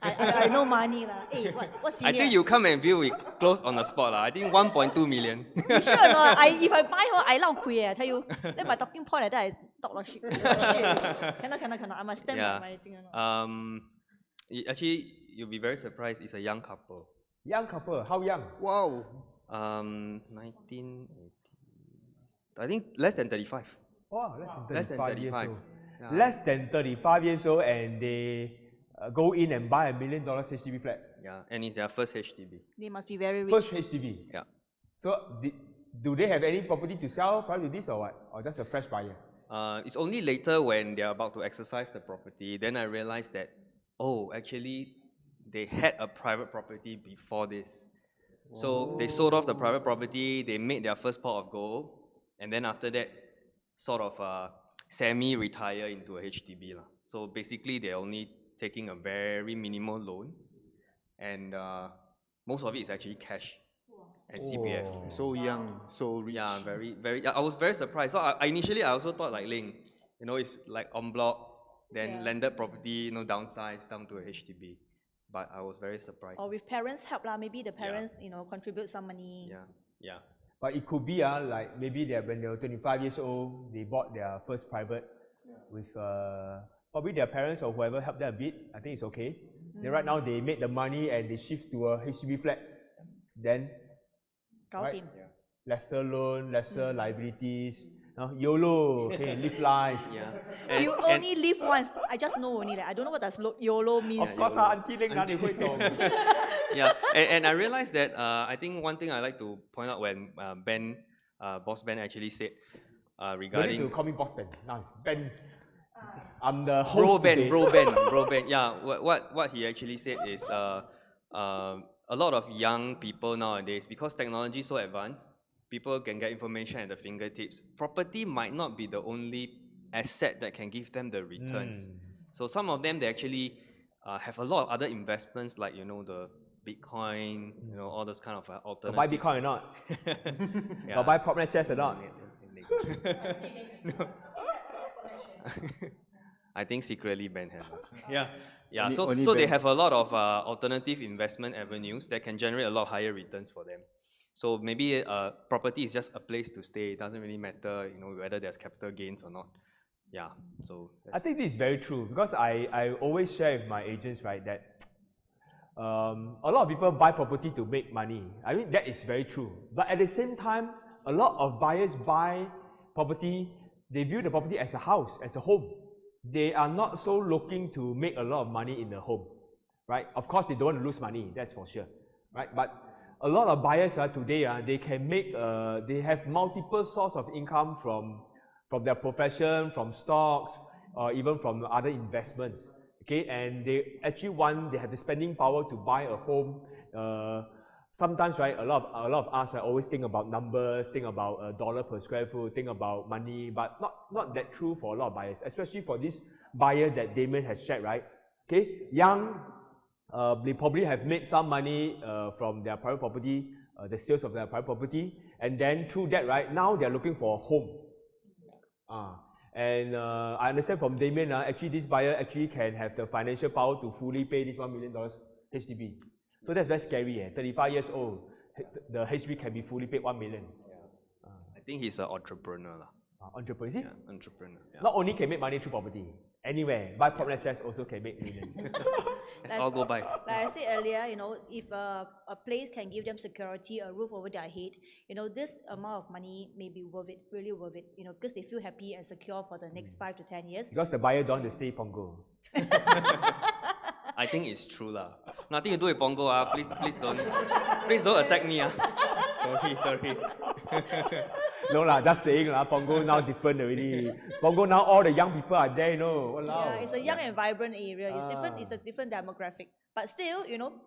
I no money lah. Hey, what I senior? think you come and view, we close on the spot lah. I think 1.2 million. You sure or not? If I buy her, I long queer. I tell you. Then my talking point, I talk like shit. Cannot. I must stand Yeah. by my thing. Actually, you'll be very surprised. It's a young couple. Young couple, how young? Wow. 1980. I think less than 35. Oh, Less than 35. years old. Yeah. Less than 35 years old, and they go in and buy $1 million HDB flat. Yeah, and it's their first HDB. They must be very rich. First HDB. Yeah. So, do they have any property to sell prior to this or what? Or just a fresh buyer? It's only later when they're about to exercise the property, then I realized that, oh, actually, they had a private property before this. So they sold off the private property, they made their first pot of gold, and then after that, sort of semi-retire into a HDB. So basically, they're only taking a very minimal loan, and most of it is actually cash and CPF. So young, so rich. Yeah, very. I was very surprised. So initially I also thought like Ling, it's like en bloc, then landed property, downsize down to a HDB. But I was very surprised. Or with parents' help lah, maybe the parents, contribute some money. Yeah. But it could be like maybe when they were 25 years old, they bought their first private with probably their parents or whoever helped them a bit. I think it's okay. Then right now they made the money and they shift to a HDB flat. Then right, lesser loan, lesser liabilities. YOLO, okay, live life. Yeah. You only live once. I just know only that. I don't know what does YOLO means. Of course, Auntie Ling 哪里会懂? Yeah, and I realized that I think one thing I like to point out when Boss Ben actually said Don't need regarding to call me Boss Ben. Now it's Ben. I'm the host Bro today. Ben. Yeah, what he actually said is a lot of young people nowadays, because technology is so advanced, people can get information at the fingertips. Property might not be the only asset that can give them the returns. So some of them, they actually have a lot of other investments like, the Bitcoin, all those kind of alternatives. Buy Bitcoin or not? Yeah. Buy PropNet shares or not? I think secretly Ben has. Yeah. Only So they Ben. have a lot of alternative investment avenues that can generate a lot higher returns for them. So maybe property is just a place to stay. It doesn't really matter, whether there's capital gains or not. Yeah. So I think this is very true because I always share with my agents, right, that a lot of people buy property to make money. I mean, that is very true. But at the same time, a lot of buyers buy property, they view the property as a house, as a home. They are not so looking to make a lot of money in the home, right? Of course, they don't want to lose money, that's for sure, right? But a lot of buyers today, they can make, they have multiple sources of income from their profession, from stocks, or even from other investments. Okay, and they actually they have the spending power to buy a home. Sometimes, right, a lot of us always think about numbers, think about dollar per square foot, think about money, but not that true for a lot of buyers, especially for this buyer that Damien has shared, right? Okay, young, they probably have made some money from their private property, the sales of their private property, and then through that, right, now they're looking for a home. And I understand from Damien, actually this buyer actually can have the financial power to fully pay this $1 million HDB. So that's very scary. 35 years old, the HDB can be fully paid 1 million. I think he's an entrepreneur. Entrepreneur, is he? Yeah, entrepreneur. Yeah. Not only can make money through property, anywhere, buy PropNet shares also can make millions. Let's all go by. Like I said earlier, you know, if a place can give them security, a roof over their head, you know, this amount of money may be worth it, really worth it, you know, because they feel happy and secure for the next 5 to 10 years. Because the buyer don't want to stay Punggol. I think it's true lah. Nothing to do with Pongo please don't attack me Sorry. No lah, just saying lah, Punggol now different already. Punggol now all the young people are there, you know. Walao. Yeah, it's a young and vibrant area. It's different. It's a different demographic. But still, you know,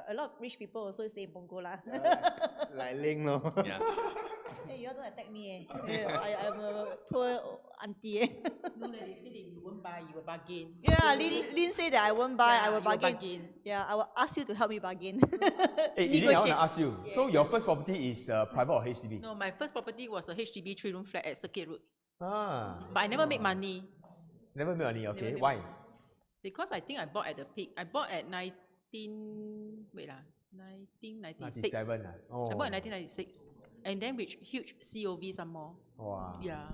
a lot of rich people also stay in Punggol lah. Like Ling, no? Yeah. Hey, you all don't attack me. I'm a poor auntie. No, they say that you won't buy, you will bargain. Yeah, Lin said that I won't buy. Yeah, I will you will bargain. bargain. Yeah, I will ask you to help me bargain. Hey, Eileen, I want to Negotiate. ask you. So your first property is private or HDB? No, my first property was a HDB 3-room flat at Circuit Road. But But I never made money Never made money, okay. made Why? because I think I bought at the peak. I bought at 1996. 97 Oh. I bought in 1996. And then with huge COV some more. Wow. Yeah.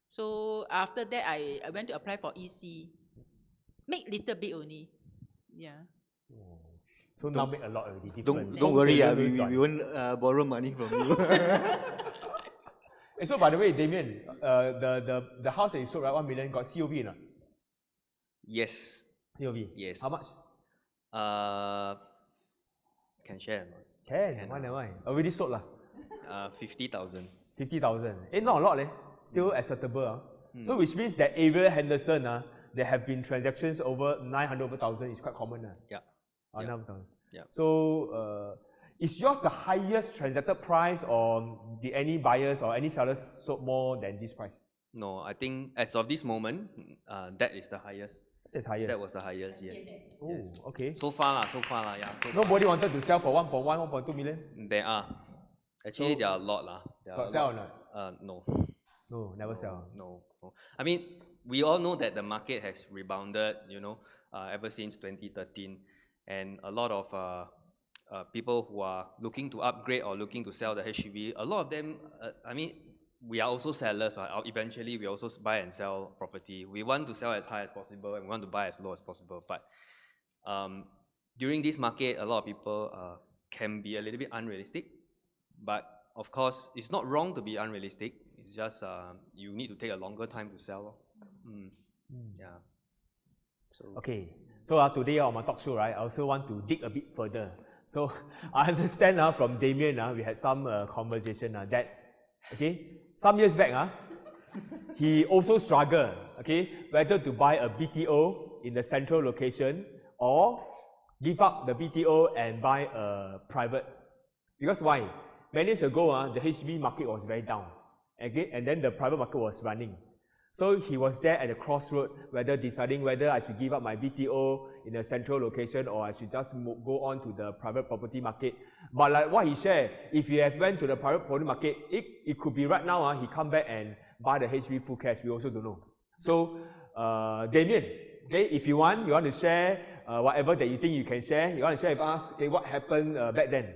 So after that, I went to apply for EC. Make little bit only. Yeah. So now make a lot already. Don't different. worry, say we join. won't borrow money from you. Hey, so by the way, Damien, the house that you sold, right, 1 million, got COV or not? Yes. COV? Yes. How much? Can share or not? Can, why never? Already sold lah. 50,000. 50,000. Not a lot Still acceptable. So which means that area Henderson, there have been transactions over 900,000 is quite common. Yeah. 900,000. Yeah. So is yours the highest transacted price, or did any buyers or any sellers sold more than this price? No, I think as of this moment, that is the highest. That's highest. That was the highest, yeah. Oh, okay. So far lah, yeah. So Nobody wanted to sell for 1.1, 1.2 million? there are. Actually, there are a lot lah. There are Got a sell or lot. not? No. No, never sell. No. I mean, we all know that the market has rebounded, ever since 2013, and a lot of people who are looking to upgrade or looking to sell the HDB, a lot of them, we are also sellers. Eventually, we also buy and sell property. We want to sell as high as possible, and we want to buy as low as possible. But during this market, a lot of people can be a little bit unrealistic. But of course, it's not wrong to be unrealistic. It's just you need to take a longer time to sell. Yeah. So Okay. So today on my talk show, right, I also want to dig a bit further. So I understand from Damien, we had some conversation that, okay, some years back, he also struggled, okay, whether to buy a BTO in the central location or give up the BTO and buy a private. Because why? Many years ago, the HDB market was very down, okay, and then the private market was running. So he was there at the crossroad, deciding whether I should give up my BTO in a central location or I should just go on to the private property market. But like what he shared, if he had went to the private property market, it could be right now he come back and buy the HDB full cash. We also don't know. So Damien, okay, if you want to share whatever that you think you can share. You want to share with us, okay, what happened back then?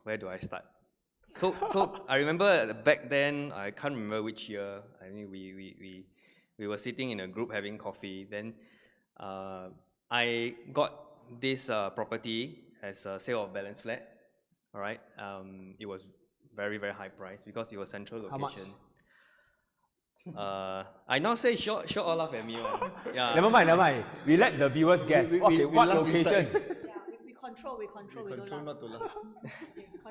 Where do I start? So I remember back then, I can't remember which year. I think we were sitting in a group having coffee. Then I got this property as a sale of balance flat. All right. It was very, very high price because it was central location. How much? I now say sure all laugh at me. Yeah. Never mind. We let the viewers guess. We What laugh location? inside. We control, we don't laugh. Not to laugh.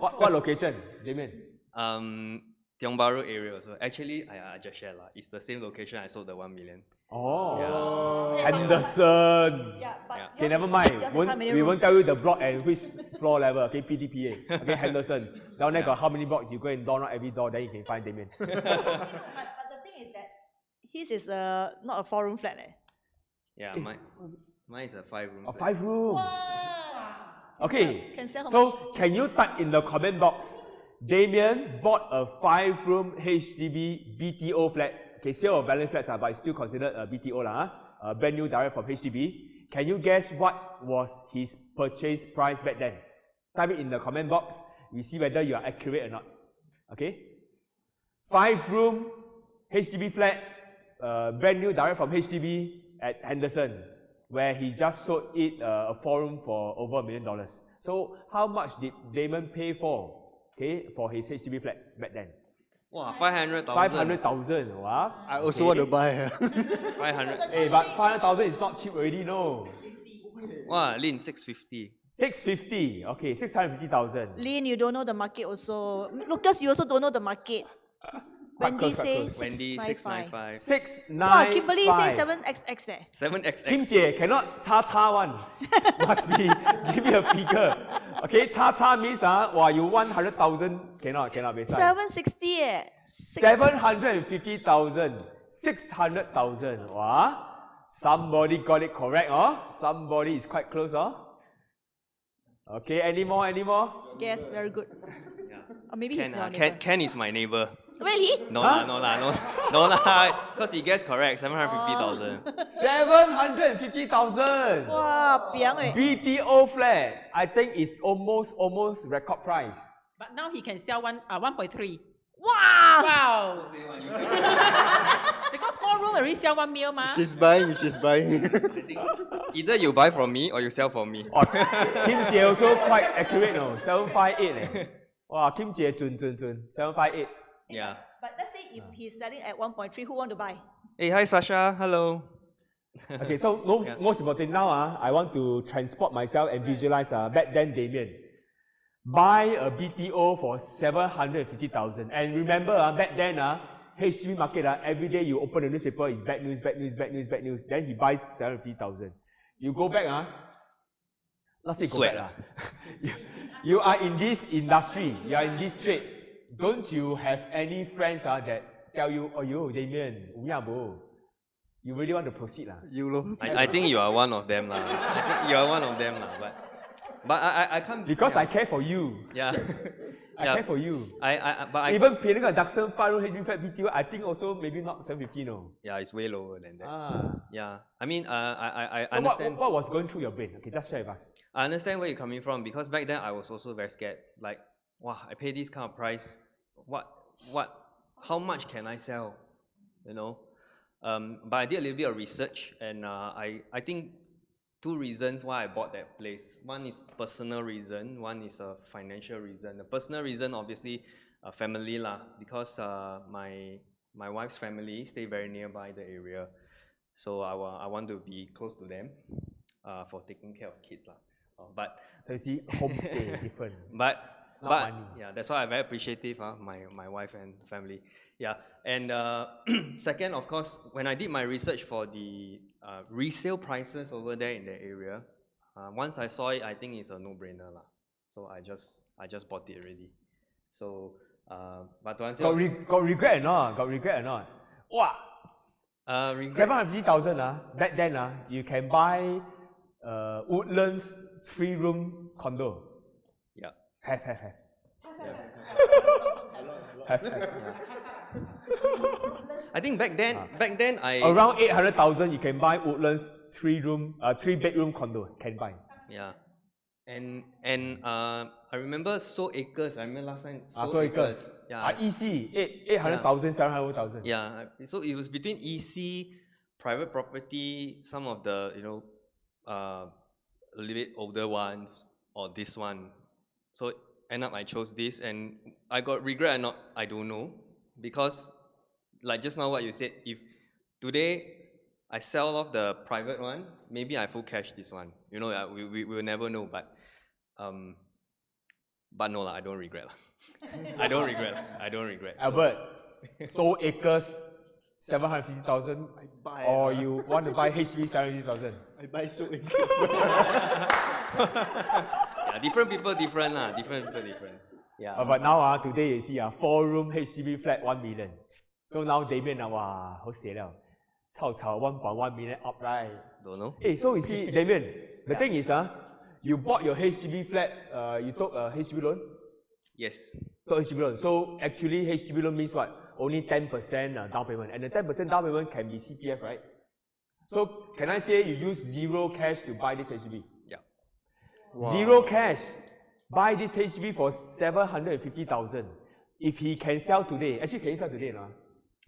What location, Damien? Tiong Bahru area. So actually, I just share lah. It's the same location I sold the 1 million. Oh, Henderson. Yeah, but Yeah. Okay, never mind. yours is how many We rooms? won't tell you the block and which floor level. Okay, PDPA. Okay, Henderson. Down there got how many blocks? You go and door knock every door, then you can find Damien. But the thing is that His is not a 4-room flat. Yeah, mine is a 5-room. A flat. 5-room. Okay. Can sell how So much? can you type in the comment box? Damien bought a 5-room HDB BTO flat. Okay, sale of balance flats, but it's still considered a BTO brand new direct from HDB. Can you guess what was his purchase price back then? Type it in the comment box. We see whether you are accurate or not. Okay. 5-room HDB flat, brand new direct from HDB at Henderson, where he just sold it a 4-room for over $1 million. So how much did Damon pay for? Okay, for his HDB flat back then? Wow, 500,000. 500,000. Wow. I also want to buy. 500. Hey, but 500,000 is not cheap already, no. Wow, Lin, 650. 650. Okay, 650,000. Lin, you don't know the market also. Lucas, you also don't know the market. Wendy say Wendy, 695. 695. Wow, Kimberly say 695. 7XX 7XX. Kim Jie cannot cha one. Must be, give me a figure. Okay, cha means wow, you 100,000 cannot be 760 750,000. 600,000. Wow. Somebody got it correct, Somebody is quite close, Okay, any more? Yes, very good. Yeah. Or maybe he's Ken, not. Ken is my neighbor. Really? No lah, because he guessed correct, 750,000. 750,000. Wow, piang BTO flat, I think it's almost record price. But now he can sell 1.3. Wow! Wow! Because 4-room already sell 1 mil, ma. She's buying. I think either you buy from me or you sell from me. Oh, Kim Jie also quite accurate, no? 758. Wow, Kim Jie 准 758. Yeah. But let's say if he's selling at 1.3, who want to buy? Hey, hi Sasha, hello. Okay, so most important now, I want to transport myself and visualize back then Damien. Buy a BTO for 750,000. And remember, back then, HDB market, every day you open the newspaper, it's bad news. Then he buys 750,000. You go back, let's say go Sweat. back. You are in this industry, you are in this trade. Don't you have any friends that tell you, oh, yo, Damien, you really want to proceed? You know. I think you are one of them lah. I think you are one of them lah. But I can't. Because I care for you. Yeah. I care for you. But Even paying a Duxton 5-room HDB flat BTO, I think also maybe not 750, no. Yeah, it's way lower than that. Ah. Yeah. I mean, I So understand. what was going through your brain? Okay, just share with us. I understand where you're coming from because back then I was also very scared. Like, wow, I pay this kind of price. How much can I sell? You know? But I did a little bit of research and I think 2 reasons why I bought that place. One is personal reason, one is a financial reason. The personal reason, obviously, family lah, because my wife's family stay very nearby the area. So I want to be close to them for taking care of kids lah. So you see, homestay different. But money. yeah, that's why I'm very appreciative of my wife and family. Yeah, and second, of course, when I did my research for the resale prices over there in the area, once I saw it, I think it's a no-brainer lah. So I just bought it already. So, but to answer Got regret or not? Wow, 750,000 back then you can buy Woodlands 3-room condo. Yeah. Have. I think back then I Around 800,000 you can buy Woodlands 3-bedroom condo. Can buy. yeah, and I remember So Acres. I remember last time So Acres. Yeah, EC 800,000, 700,000. yeah. So it was between EC, private property, some of the a little bit older ones, or this one. So end up I chose this, and I got regret or not, I don't know, because like just now what you said, if today I sell off the private one, maybe I full cash this one. We will never know, but no lah, I don't regret lah. I don't regret. Albert, So Acres 750,000, I buy. or you want to buy HDB 750,000? I buy So Acres. Yeah, different people, different lah. Different people, different. Yeah. But now today you see 4-room HDB flat 1 million. So now Damien, wow, how say now? 1.1 million up, right? Don't know. Hey, so you see, Damien, the thing is, you bought your HDB flat, you took a HDB loan? Yes. Took HDB loan. So actually, HDB loan means what? Only 10% down payment. And the 10% down payment can be CPF, right? So can I say you use zero cash to buy this HDB? Yeah. Zero cash. Buy this HDB for 750,000. If he can sell today, actually can he sell today? No?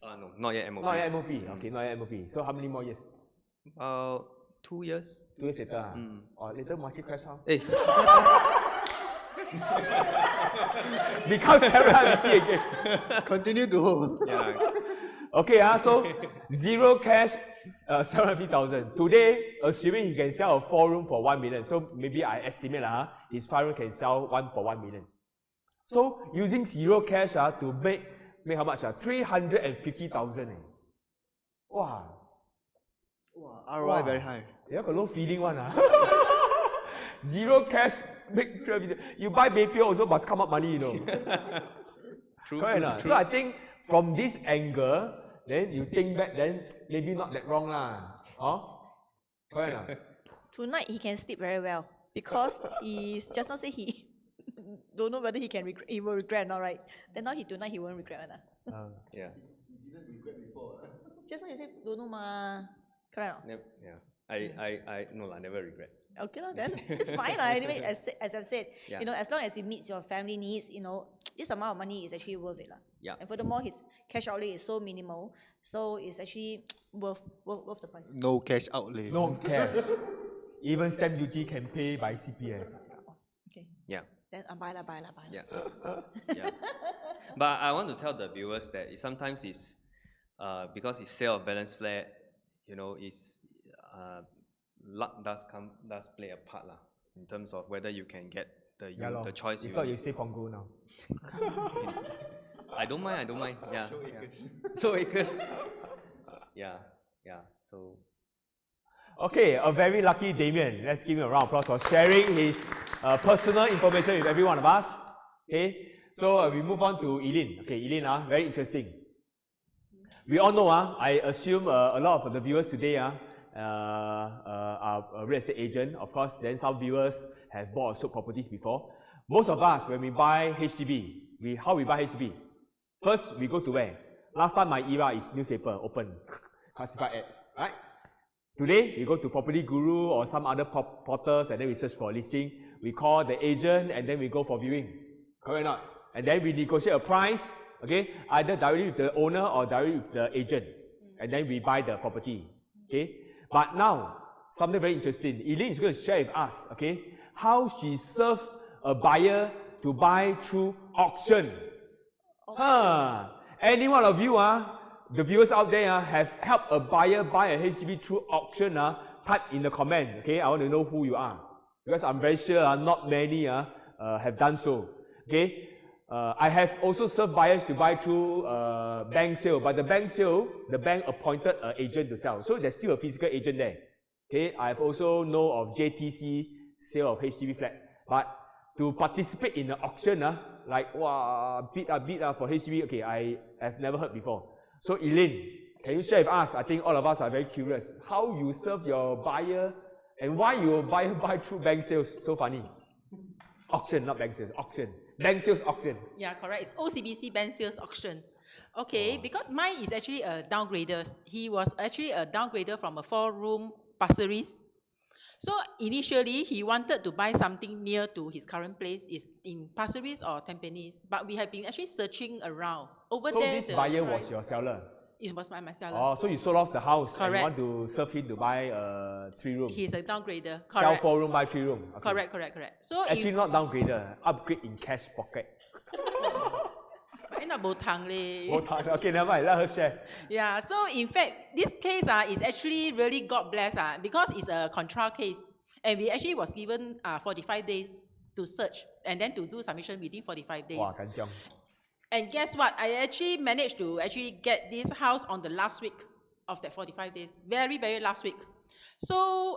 No, not yet MOP. Not yet MOP. Okay, not yet MOP. So how many more years? 2 years. 2 years later. Or later market crash how? Hey, Become 750 again. Continue to hold. yeah. Okay, so zero cash, 750,000. Today, assuming he can sell a 4-room for 1 million, so maybe I estimate his 5-room can sell 1 for 1 million. So using zero cash to make how much? 350,000. Wow. Wow, ROI very high. You got no feeling one. Zero cash, make 350. You buy BPO also must come up money, you know. True, Correct or true, not? true. So I think from this angle, then you think back, then maybe not that wrong lah. Correct or not? Tonight he can sleep very well because he's just now say he don't know whether he can he will regret or not, right? Then now tonight he won't regret one. Yeah. Just now you said don't know ma. Correct or not? Yeah. No, I never regret. Okay lah, then it's fine lah. Anyway, as I've said, Yeah. you know, as long as it meets your family needs, you know, this amount of money is actually worth it lah. Yeah. And furthermore, his cash outlay is so minimal, so it's actually worth the price. No cash outlay. No cash. Even stamp duty can pay by CPF. Okay. Yeah. Then buy lah. Yeah. Yeah. But I want to tell the viewers that sometimes it's because it's sale of balance flat, you know, it's luck does play a part lah, in terms of whether you can get the choice you thought you need. stay Punggol now. I don't mind. Yeah. So acres. Yeah. So Okay, a very lucky Damien. Let's give him a round of applause for sharing his personal information with every one of us. Okay, so we move on to Eileen. Okay, Eileen, very interesting. We all know, I assume a lot of the viewers today are a real estate agent. Of course, then some viewers have bought or sold properties before. Most of us, when we buy HDB, how we buy HDB? First, we go to where? Last time, my era is newspaper, open, classified ads, right? Today, we go to Property Guru or some other portals and then we search for a listing. We call the agent and then we go for viewing. Correct or not? And then we negotiate a price, okay, either directly with the owner or directly with the agent. And then we buy the property, okay? But now, something very interesting. Eileen is going to share with us, okay, how she served a buyer to buy through auction. Any one of you, the viewers out there have helped a buyer buy a HDB through auction, type in the comment, okay? I want to know who you are. Because I'm very sure not many have done so, okay? I have also served buyers to buy through bank sale, but the bank sale, the bank appointed an agent to sell. So there's still a physical agent there. Okay, I've also know of JTC sale of HDB flat. But to participate in the auction, like bid for HDB, okay, I have never heard before. So Eileen, can you share with us? I think all of us are very curious. How you serve your buyer and why you buy through bank sales? So funny. Auction, not bank sales, auction. Bank sales auction. Yeah, correct. It's OCBC bank sales auction. Okay, because mine is actually a downgrader. He was actually a downgrader from a 4-room Pasir Ris. So initially, he wanted to buy something near to his current place, is in Pasir Ris or Tampines. But we have been actually searching around. Over So there, this buyer was your seller? It was my seller. Oh, so you sold off the house and you Correct. want to serve him to buy a 3-room. He's a downgrader. Sell Correct. 4-room, buy 3-room. Okay. Correct. So Actually not downgrader, upgrade in cash pocket. not botang leh. Okay, never mind, let her share. Yeah, so in fact, this case is actually really God bless because it's a control case. And we actually was given 45 days to search and then to do submission within 45 days. Wow, kanchiong. And guess what? I actually managed to get this house on the last week of that 45 days. Very, very last week. So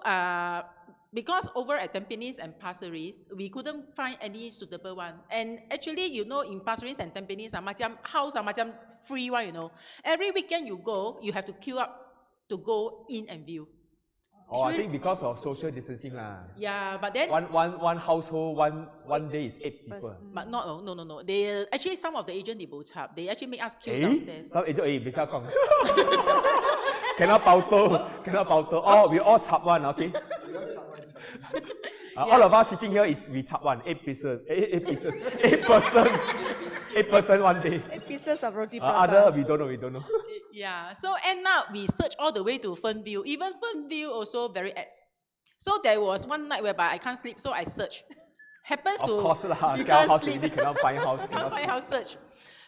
because over at Tampines and Pasir Ris, we couldn't find any suitable one. And actually, you know, in Pasir Ris and Tampines, macam house macam free one, you know. Every weekend you go, you have to queue up to go in and view. Oh, I think because of social distancing lah. Yeah, but then One household, one day is 8 people. but not no. They actually some of the agent they both up. They actually make us queue Eh? downstairs. Some agent, bisa kong. Cannot pauto. Oh, we all chap one, okay? All of us sitting here is we chap one, 8 pieces, 8 person one day. 8 pieces of roti prata. Other we don't know. Yeah, so end up we search all the way to Fernview. Even Fernview also very ex. So there was one night whereby I can't sleep, so I search. Happens Of to course lah, You sell can't house sleep. really cannot find house. can't find house search.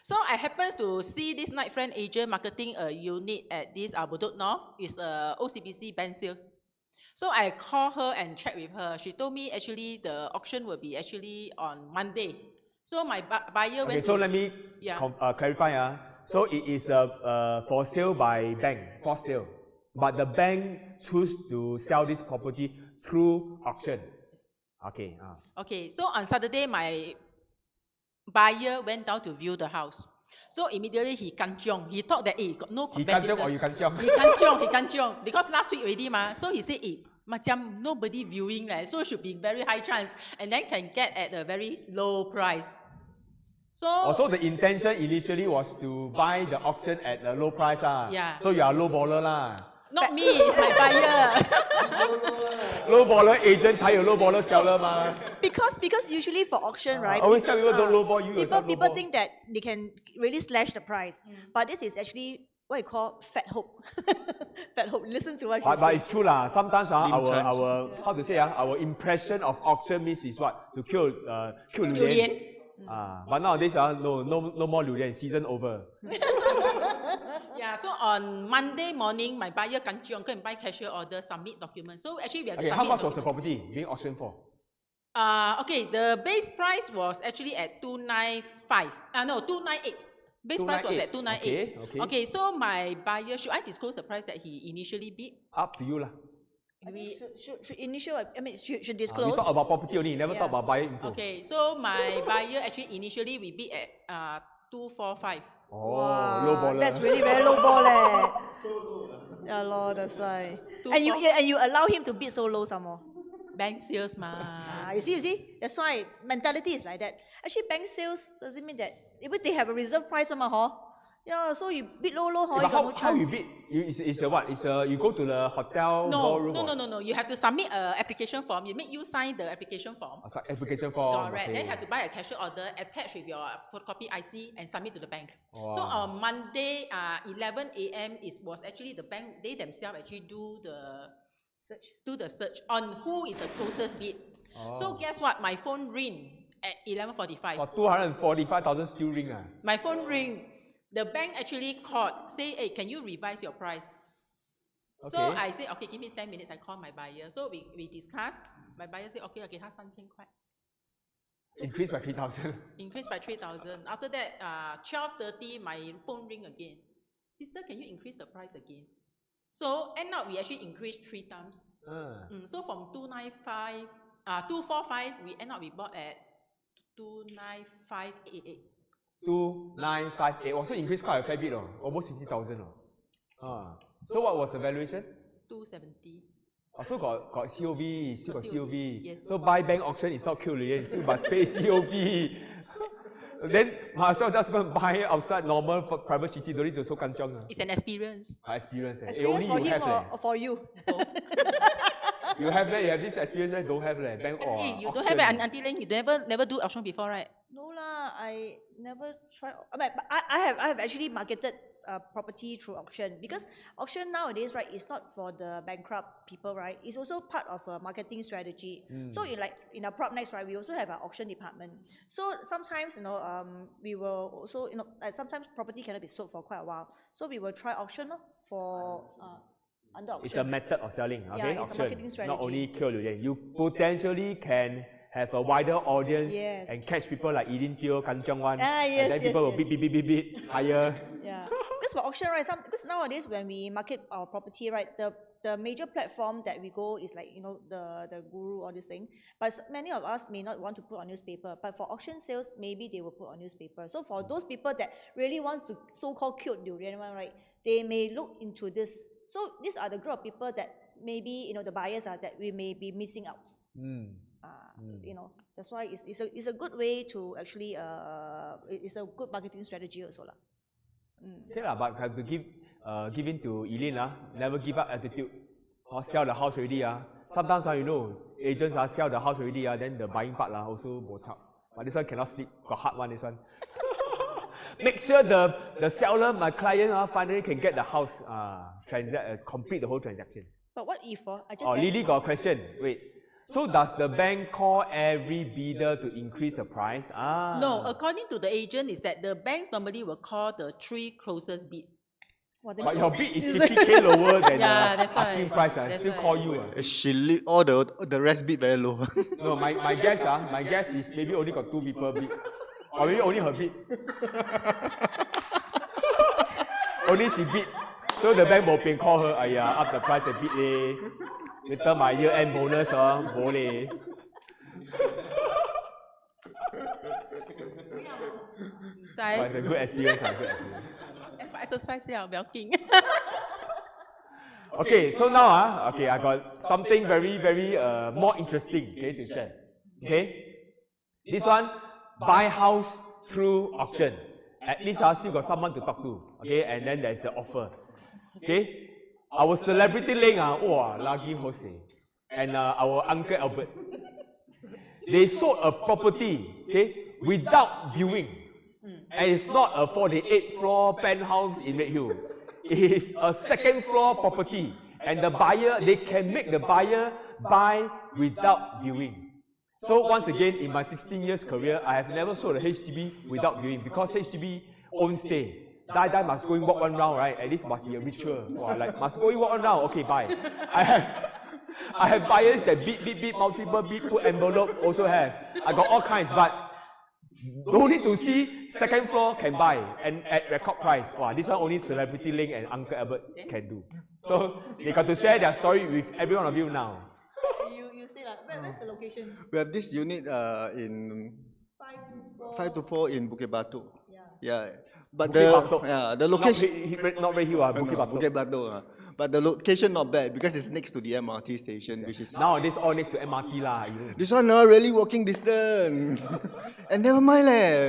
So I happens to see this night friend agent marketing a unit at this Bedok North. It's OCBC band sales. So I call her and check with her. She told me actually the auction will be actually on Monday. So my buyer Okay, went so to, let me Yeah. clarify. So it is for sale by bank, for sale. But the bank choose to sell this property through auction. Okay. Okay, so on Saturday, my buyer went down to view the house. So immediately he kanchiong. He thought that got no You competitors. kanchiong or you kanchiong? He kanchiong. Because last week already so he said, macam nobody viewing so should be very high chance. And then can get at a very low price. So, Also, the intention initially was to buy the auction at a low price. Yeah. So you are low baller lah. not me, it's my buyer. Low baller agent 才有 low baller seller 嘛。 Because usually for auction, right? Always tell people don't lowball you. People think that they can really slash the price, but this is actually what you call fat hope. Fat hope. Listen to what she But says. it's true lah. Sometimes Slim chance. our how to say our impression of auction means is what to kill Durian. durian. But nowadays no more durian. Season over. Yeah, so on Monday morning, my buyer kanchiong go and buy cashier order, submit documents. So actually we have to Okay, submit how much was the documents. property being auctioned for? Okay, the base price was actually at 295. No, 298. Base price was at 298. Okay. So my buyer, should I disclose the price that he initially bid? Up to you lah. We, Should We disclose. talk about property only. Never talk Yeah. about buyer info. okay, so my buyer actually initially we bid at 245. Oh, Wow, low baller. That's really very low ball leh. Yeah, Lord, that's why. And you allow him to bid so low some more. Bank sales ma. You see? That's why mentality is like that. Actually, bank sales doesn't mean that even they have a reserve price one, Yeah, so you bid low, Yeah, you but got no how you chance. bid? It's a what? It's a you go to the hotel No, ballroom. no. You have to submit an application form. You make you sign the application form. Application form. Correct. Okay. Then you have to buy a cashier order, attach with your photocopy IC, and submit to the bank. Wow. So on Monday, 11 a.m. was actually the bank. They themselves actually do the search on who is the closest bid. So guess what? My phone ring at 11:45. For 245,000 still ring My phone ring. The bank actually called, say, hey, can you revise your price? So Okay. I said, okay, give me 10 minutes. I call my buyer. So we discussed. My buyer said, okay, 他3000块. Increased by 3,000. Increased by 3,000. After that, 12:30, my phone ring again. Sister, can you increase the price again? So end up we actually increased 3 times. So from 245, we end up we bought at 29588. 2,958. Also increased quite a fair bit, almost 50,000. So what was the valuation? 270. Also got COV, still got Got COV. COV, yes. So buy bank auction is not kill it's still must pay COV. Then might as well just go and buy outside normal for private city, don't need to so kanchiong. It's an experience. Experience. Experience Only for you him have. or for you? You have that, you have this experience, don't have bank or Hey, you don't auction. have it until then, you never do auction before, right? No lah, I never tried. But I have actually marketed property through auction because auction nowadays, right, is not for the bankrupt people, right? It's also part of a marketing strategy. So in our PropNext, right, we also have an auction department. So sometimes, we will also, sometimes property cannot be sold for quite a while. So we will try auction for under auction. It's a method of selling, okay? Yeah, it's a auction. marketing strategy. Not only kill you potentially can have a wider audience Yes. and catch people like Edin Teo, Kanchiong one. Yes, and then people will yes. bid higher. Yeah, because for auction, right? Because nowadays when we market our property, right, the the major platform that we go is like, the Guru, all this thing. But many of us may not want to put on newspaper, but for auction sales, maybe they will put on newspaper. So for those people that really want to so-called cute durian one, right, they may look into this. So these are the group of people that maybe, the buyers are that we may be missing out. That's why it's a good way to actually, it's a good marketing strategy also. Okay, but have to give in to Eileen, never give up attitude. Sell the house already. Sometimes, agents sell the house already, then the buying part also bo chao. But this one cannot sleep, got hard one, this one. Make sure the seller, my client, finally can get the house, complete the whole transaction. But what if, Lily got a question. Wait. So does the bank call every bidder to increase the price? No, according to the agent, is that the banks normally will call the 3 closest bid. But your bid is 50K lower than that's asking why. price. Still call you. She all the rest bid very low. No, my guess is maybe only got 2 people bid. Or maybe only her bid. Only she bid. So the bank will pay call her, up the price a bit leh. Later my year-end bonus, bo leh. But it's a good experience, good experience. Exercise, milking. Okay, so now, I got something very, very more interesting, to share. Okay, this one, buy house through auction. At least I still got someone to talk to. Okay, and then there's an offer. Okay, our celebrity link, lucky Jose, and our Uncle Albert. They sold a property, without viewing. And it's not a 48th floor penthouse in Redhill. It is a 2nd floor property. And the buyer, they can make the buyer buy without viewing. So once again, in my 16 years career, I have never sold a HDB without viewing because HDB own stay. Die must go and walk one round, right? At least must be a ritual. Must go and walk one round, okay, buy. I have buyers that bid, multiple bid, put envelope, also have. I got all kinds, but don't need to see 2nd floor can buy and at record price. This one only Celebrity Link and Uncle Albert can do. So they got to share their story with every one of you now. You say where's the location? We have this unit in 5 to 4 in Bukit Batok. Yeah. But the location not Redhill, Bukit Batok. Bukit Batok. But the location not bad because it's next to the MRT station, which is nowadays all next to MRT lah. This one really walking distance. And never mind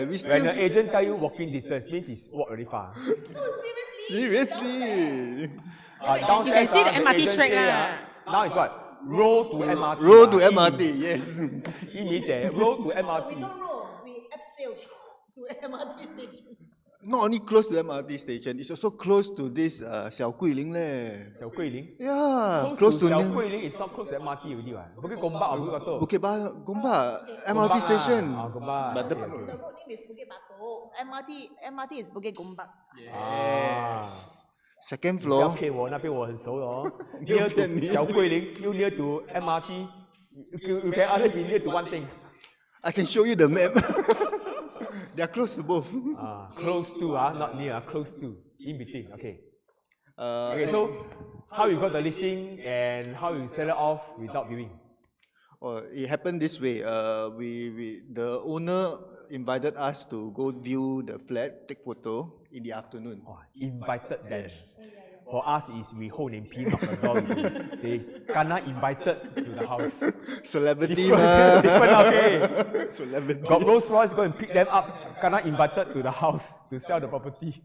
we still. When the agent tell you walking distance means it's walk very far. No, Seriously. You can see the MRT track lah. Now it's what? Row to MRT. Row to MRT, yes. Row to MRT. We don't row, we abseil to MRT station. Not only close to MRT station, it's also close to this Xiao Guilin leh. Xiao Guilin? Yeah, close to Xiao Guilin. It's not close to MRT already, right? Bukit Gombak or Bukit Batok? Bukit Gombak, MRT station. Gombak. But the road name is Bukit Batok. MRT is Bukit Gombak. Yes. 2nd floor. 不要骗我，那边我很熟的哦。Near to 小桂林, you near to MRT. You can only be near to one thing. I can show you the map. They are close to both. Close to, not near, close to, in between. Okay. Okay, so how you got the listing and how you sell it off without viewing? It happened this way. The owner invited us to go view the flat, take photo in the afternoon. Invited them. Yes. For us is we hold in peace knock the door. They kinda invited to the house. Celebrity different, okay. Celebrity. Got Rolls Royce go and pick them up. Kinda invited to the house to sell the property.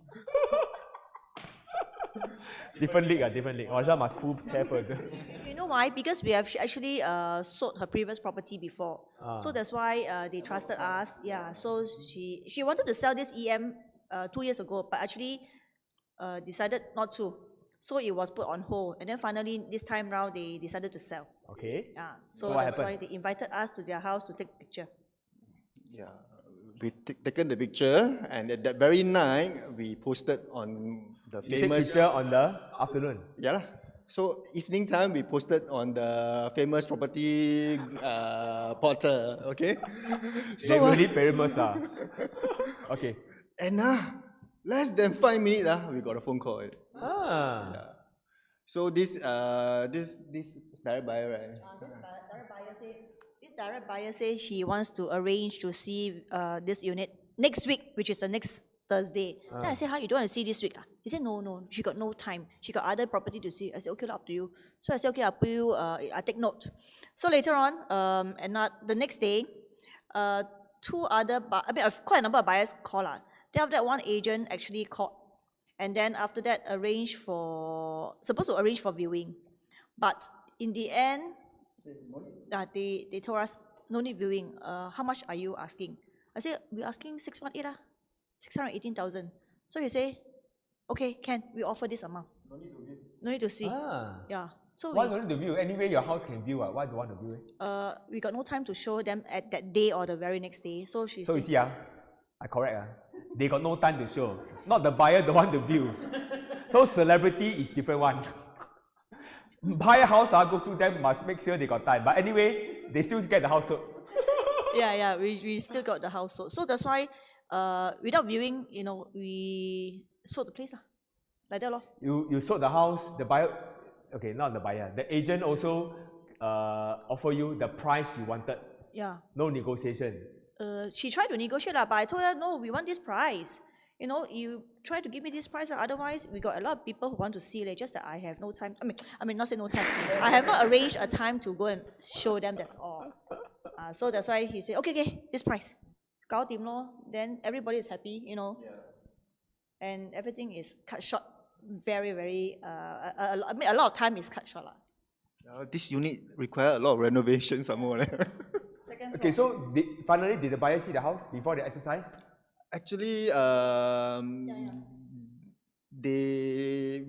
Different league. Also must pull chair further. You know why? Because we have actually sold her previous property before. So that's why they trusted us. Yeah, so she wanted to sell this EM 2 years ago, but actually decided not to. So it was put on hold. And then finally, this time round, they decided to sell. Okay. Yeah, so that's why they invited us to their house to take a picture. Yeah, we taken the picture, and at that very night, we posted on the famous. You take picture on the afternoon. Yeah lah. So evening time, we posted on the famous property portal. Okay. So they're really famous, Okay. And less than 5 minutes, we got a phone call. Yeah. So this direct buyer, right? This direct buyer say he wants to arrange to see this unit next week, which is the next Thursday. Then I said, how you don't want to see this week? He said, no, she got no time. She got other property to see. I said, okay, up to you. So I said, okay, I'll put you, I take note. So later on, and not the next day, two other, quite a number of buyers called. Then after that, one agent actually called. And then after that, supposed to arrange for viewing. But in the end, they told us, no need viewing. How much are you asking? I said, we're asking 618,000. So he say, okay, we offer this amount. No need to see. Yeah. So why don't you view? Anyway, your house can view. Why do you want to view it? We got no time to show them at that day or the very next day. So she So said, you see, I correct. They got no time to show. Not the buyer, the one to view. So celebrity is different one. Buy a house, go through them, must make sure they got time. But anyway, they still get the house sold. yeah, we still got the house sold. So that's why, without viewing, we sold the place. Like that lor. You sold the house, the buyer, okay, not the buyer, the agent also offer you the price you wanted. Yeah. No negotiation. She tried to negotiate, but I told her, no, we want this price. You try to give me this price, otherwise we got a lot of people who want to see it, just that I have no time. I mean, not say no time. I have not arranged a time to go and show them, that's all. So that's why he said, okay, this price. Gao dim lor. Then everybody is happy, Yeah. And everything is cut short very, very, a lot of time is cut short. This unit require a lot of renovation some more. Okay, so finally, did the buyer see the house before the exercise? Actually,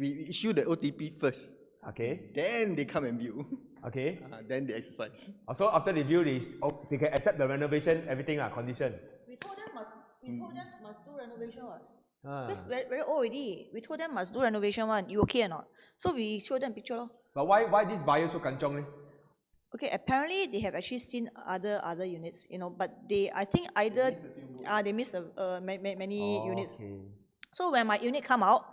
we issue the OTP first. Okay. Then they come and view. Okay. Then they exercise. So after they view, they can accept the renovation, everything, condition. We told them must do renovation. Because very old already. We told them must do renovation one. You okay or not? So we showed them picture. But why this buyer so kanchong? Okay, apparently they have actually seen other units, but I think either they missed many units. So when my unit come out,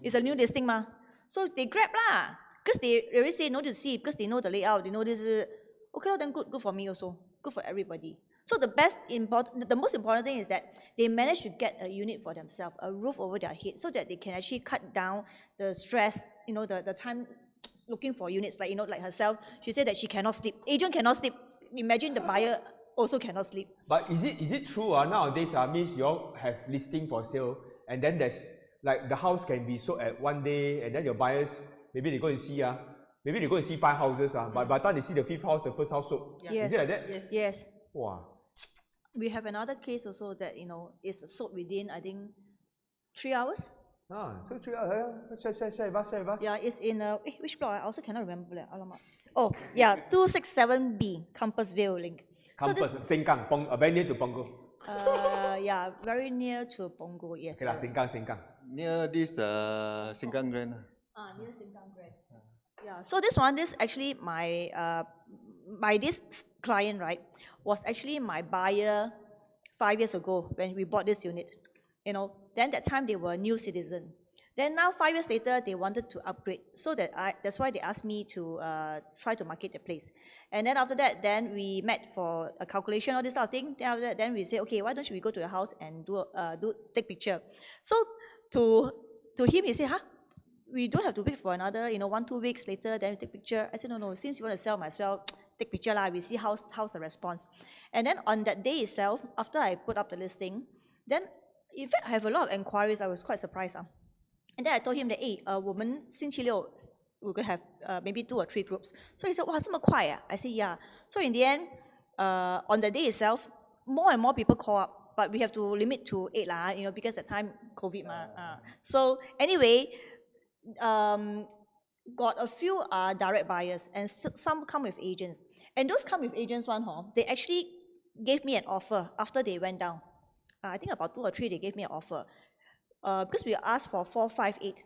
it's a new listing ma. So they grab lah. Because they already say no to see, because they know the layout, they know this is okay, then good for me also. Good for everybody. So the most important thing is that they managed to get a unit for themselves, a roof over their head, so that they can actually cut down the stress, the time looking for units, like herself. She said that she cannot sleep. Agent cannot sleep. Imagine the buyer also cannot sleep. But is it true nowadays means you all have listing for sale, and then there's like the house can be sold at one day, and then your buyers maybe they go and see maybe they go and see 5 houses but by the time they see the 5th house, the first house sold. Yeah. Yes. Is it like that? Yes. Wow. We have another case also that is sold within, I think, 3 hours. So 3 hours. Share with us. Yeah, it's in which block? I also cannot remember. Oh, yeah, 267B, Compassville Link. Campus, Sengkang, very near to Punggol. Yeah, very near to Punggol, yes. Okay, Sengkang. Near this Sengkang Grand. Near Sengkang Grand. Yeah, so this actually my this client, right, was actually my buyer 5 years ago when we bought this unit. Then that time they were a new citizen. Then now 5 years later, they wanted to upgrade. So that's why they asked me to try to market the place. And then after that, then we met for a calculation or this sort of thing. Then after that, then we say, okay, why don't we go to your house and take picture? So to him, he said, we don't have to wait for another, 1-2 weeks later, then we take picture. I said, no, since you want to sell, might as well take picture lah. We see how's the response. And then on that day itself, after I put up the listing, then in fact I have a lot of inquiries. I was quite surprised. And then I told him that, hey, 我们星期六 we're going to have maybe 2 or 3 groups. So he said, wow, 这么快啊? I said, yeah. So in the end, on the day itself, more and more people call up, but we have to limit to 8 lah, because at time COVID ma. So anyway, got a few direct buyers, and some come with agents. And those come with agents they actually gave me an offer after they went down. I think about 2 or 3 they gave me an offer. Because we asked for 458,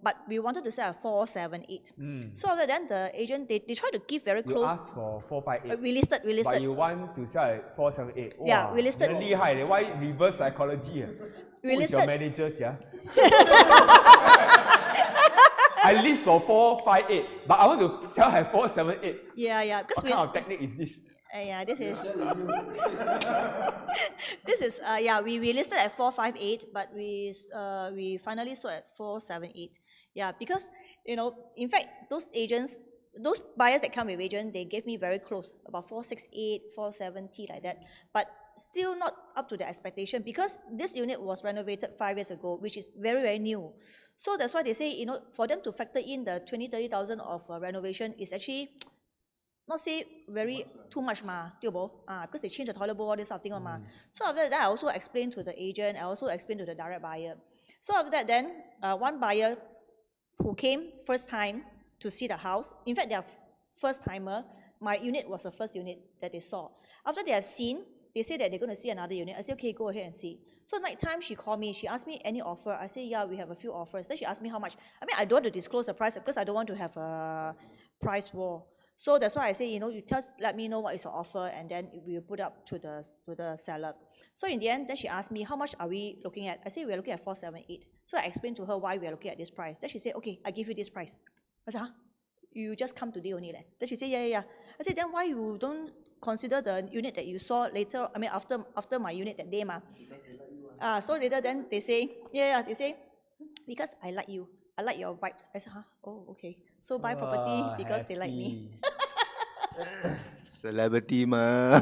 but we wanted to sell at 478. So then the agent, they try to give very close. You asked for 458. We listed. But you want to sell at 478. Wow, yeah, we listed. 很厉害的. Why reverse psychology? We listed. Your managers, yeah? I list for 458, but I want to sell at 478. Yeah, because What kind of technique is this? yeah, this is we listed at 458, but we finally sold at 478. Yeah, because in fact those buyers that come with agent, they gave me very close, about 468, 470 like that, but still not up to the expectation because this unit was renovated 5 years ago, which is very, very new. So that's why they say, for them to factor in the 20,000-30,000 of renovation is actually not say very too much because they changed the toilet bowl, all this sort of thing So after that, I also explained to the agent, I also explained to the direct buyer. So after that, then one buyer who came first time to see the house, in fact, they are first timer. My unit was the first unit that they saw. After they have seen, they say that they're going to see another unit. I said, okay, go ahead and see. So night time, she called me. She asked me any offer. I said, yeah, we have a few offers. Then she asked me how much. I mean, I don't want to disclose the price because I don't want to have a price war. So that's why I say, you just let me know what is your offer, and then we'll put up to the seller. So in the end, then she asked me, how much are we looking at? I said, we're looking at 478. So I explained to her why we are looking at this price. Then she said, okay, I give you this price. I said, huh? You just come today only. Then she said, yeah. I said, then why you don't consider the unit that you saw later, I mean, after my unit that day, so later then they say, they say, because I like you. I like your vibes. I said, huh? Oh, okay. So buy property because they like me. Celebrity 嘛。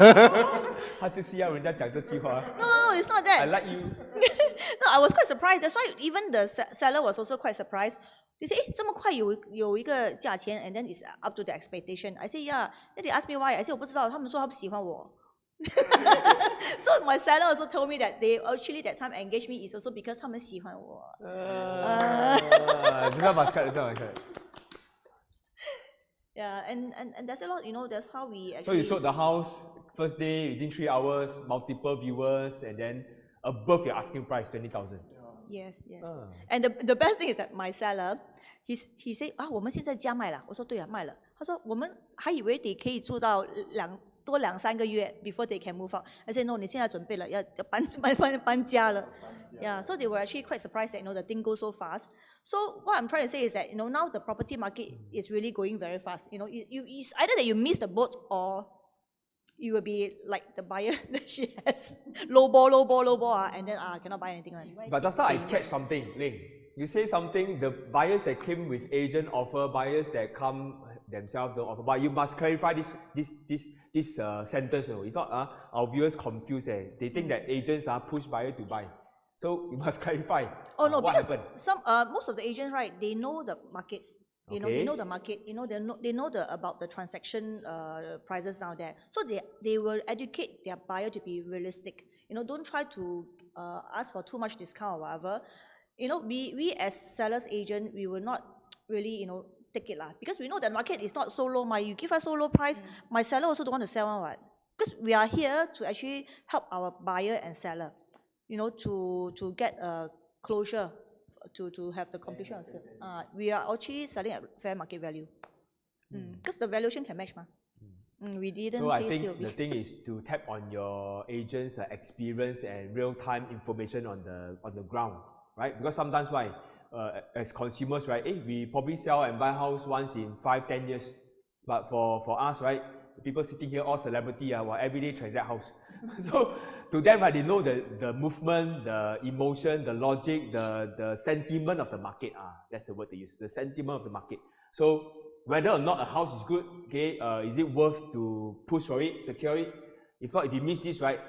他就是要人家讲这句话。 No, it's not that. I like you. No, I was quite surprised. That's why even the seller was also quite surprised. They say, 这么快有一个价钱 and then it's up to the expectation. I say, yeah. Then they asked me why. I say, 我不知道，他们说他们喜欢我。So my seller also told me that they actually that time engaged me is also because 他们喜欢我。This one must cut, this one must cut. Yeah, and that's a lot, that's how we actually... So you sold the house, first day, within 3 hours, multiple viewers, and then above your asking price, 20,000. Yes. And the best thing is that my seller, he said, 我们现在家卖了。我说对啊，卖了。他说我们还以为你可以住到多2-3个月 before they can move out. I said no, 你现在准备了，要搬家了。Yeah, so they were actually quite surprised that the thing goes so fast. So what I'm trying to say is that now the property market is really going very fast. It's either that you miss the boat or you will be like the buyer that she has low ball, and then cannot buy anything. But just now I catch something, Ling. You say something, the buyers that came with agent offer, buyers that come themselves don't offer. But you must clarify this sentence. If not, our viewers confused. They think that agents push buyer to buy. So you must clarify. Oh no, what because happened? most of the agents, right, they know the market. They know the market. They know about the transaction prices down there. So they will educate their buyer to be realistic. Don't try to ask for too much discount or whatever. We as sellers agent, we will not really take it because we know the market is not so low. You give us so low price, my seller also don't want to sell one. Because we are here to actually help our buyer and seller. To get a closure, to have the completion of sale. We are actually selling at fair market value. Because the valuation can match. We didn't so I pay think COB. the thing is to tap on your agent's experience and real-time information on the ground, right? Because sometimes as consumers, right, we probably sell and buy house once in 5-10 years. But for us, right, people sitting here, all celebrity, everyday transact house. So to them, right, they know the movement, the emotion, the logic, the sentiment of the market. That's the word they use, the sentiment of the market. So whether or not a house is good, is it worth to push for it, secure it? If not, if you miss this, right,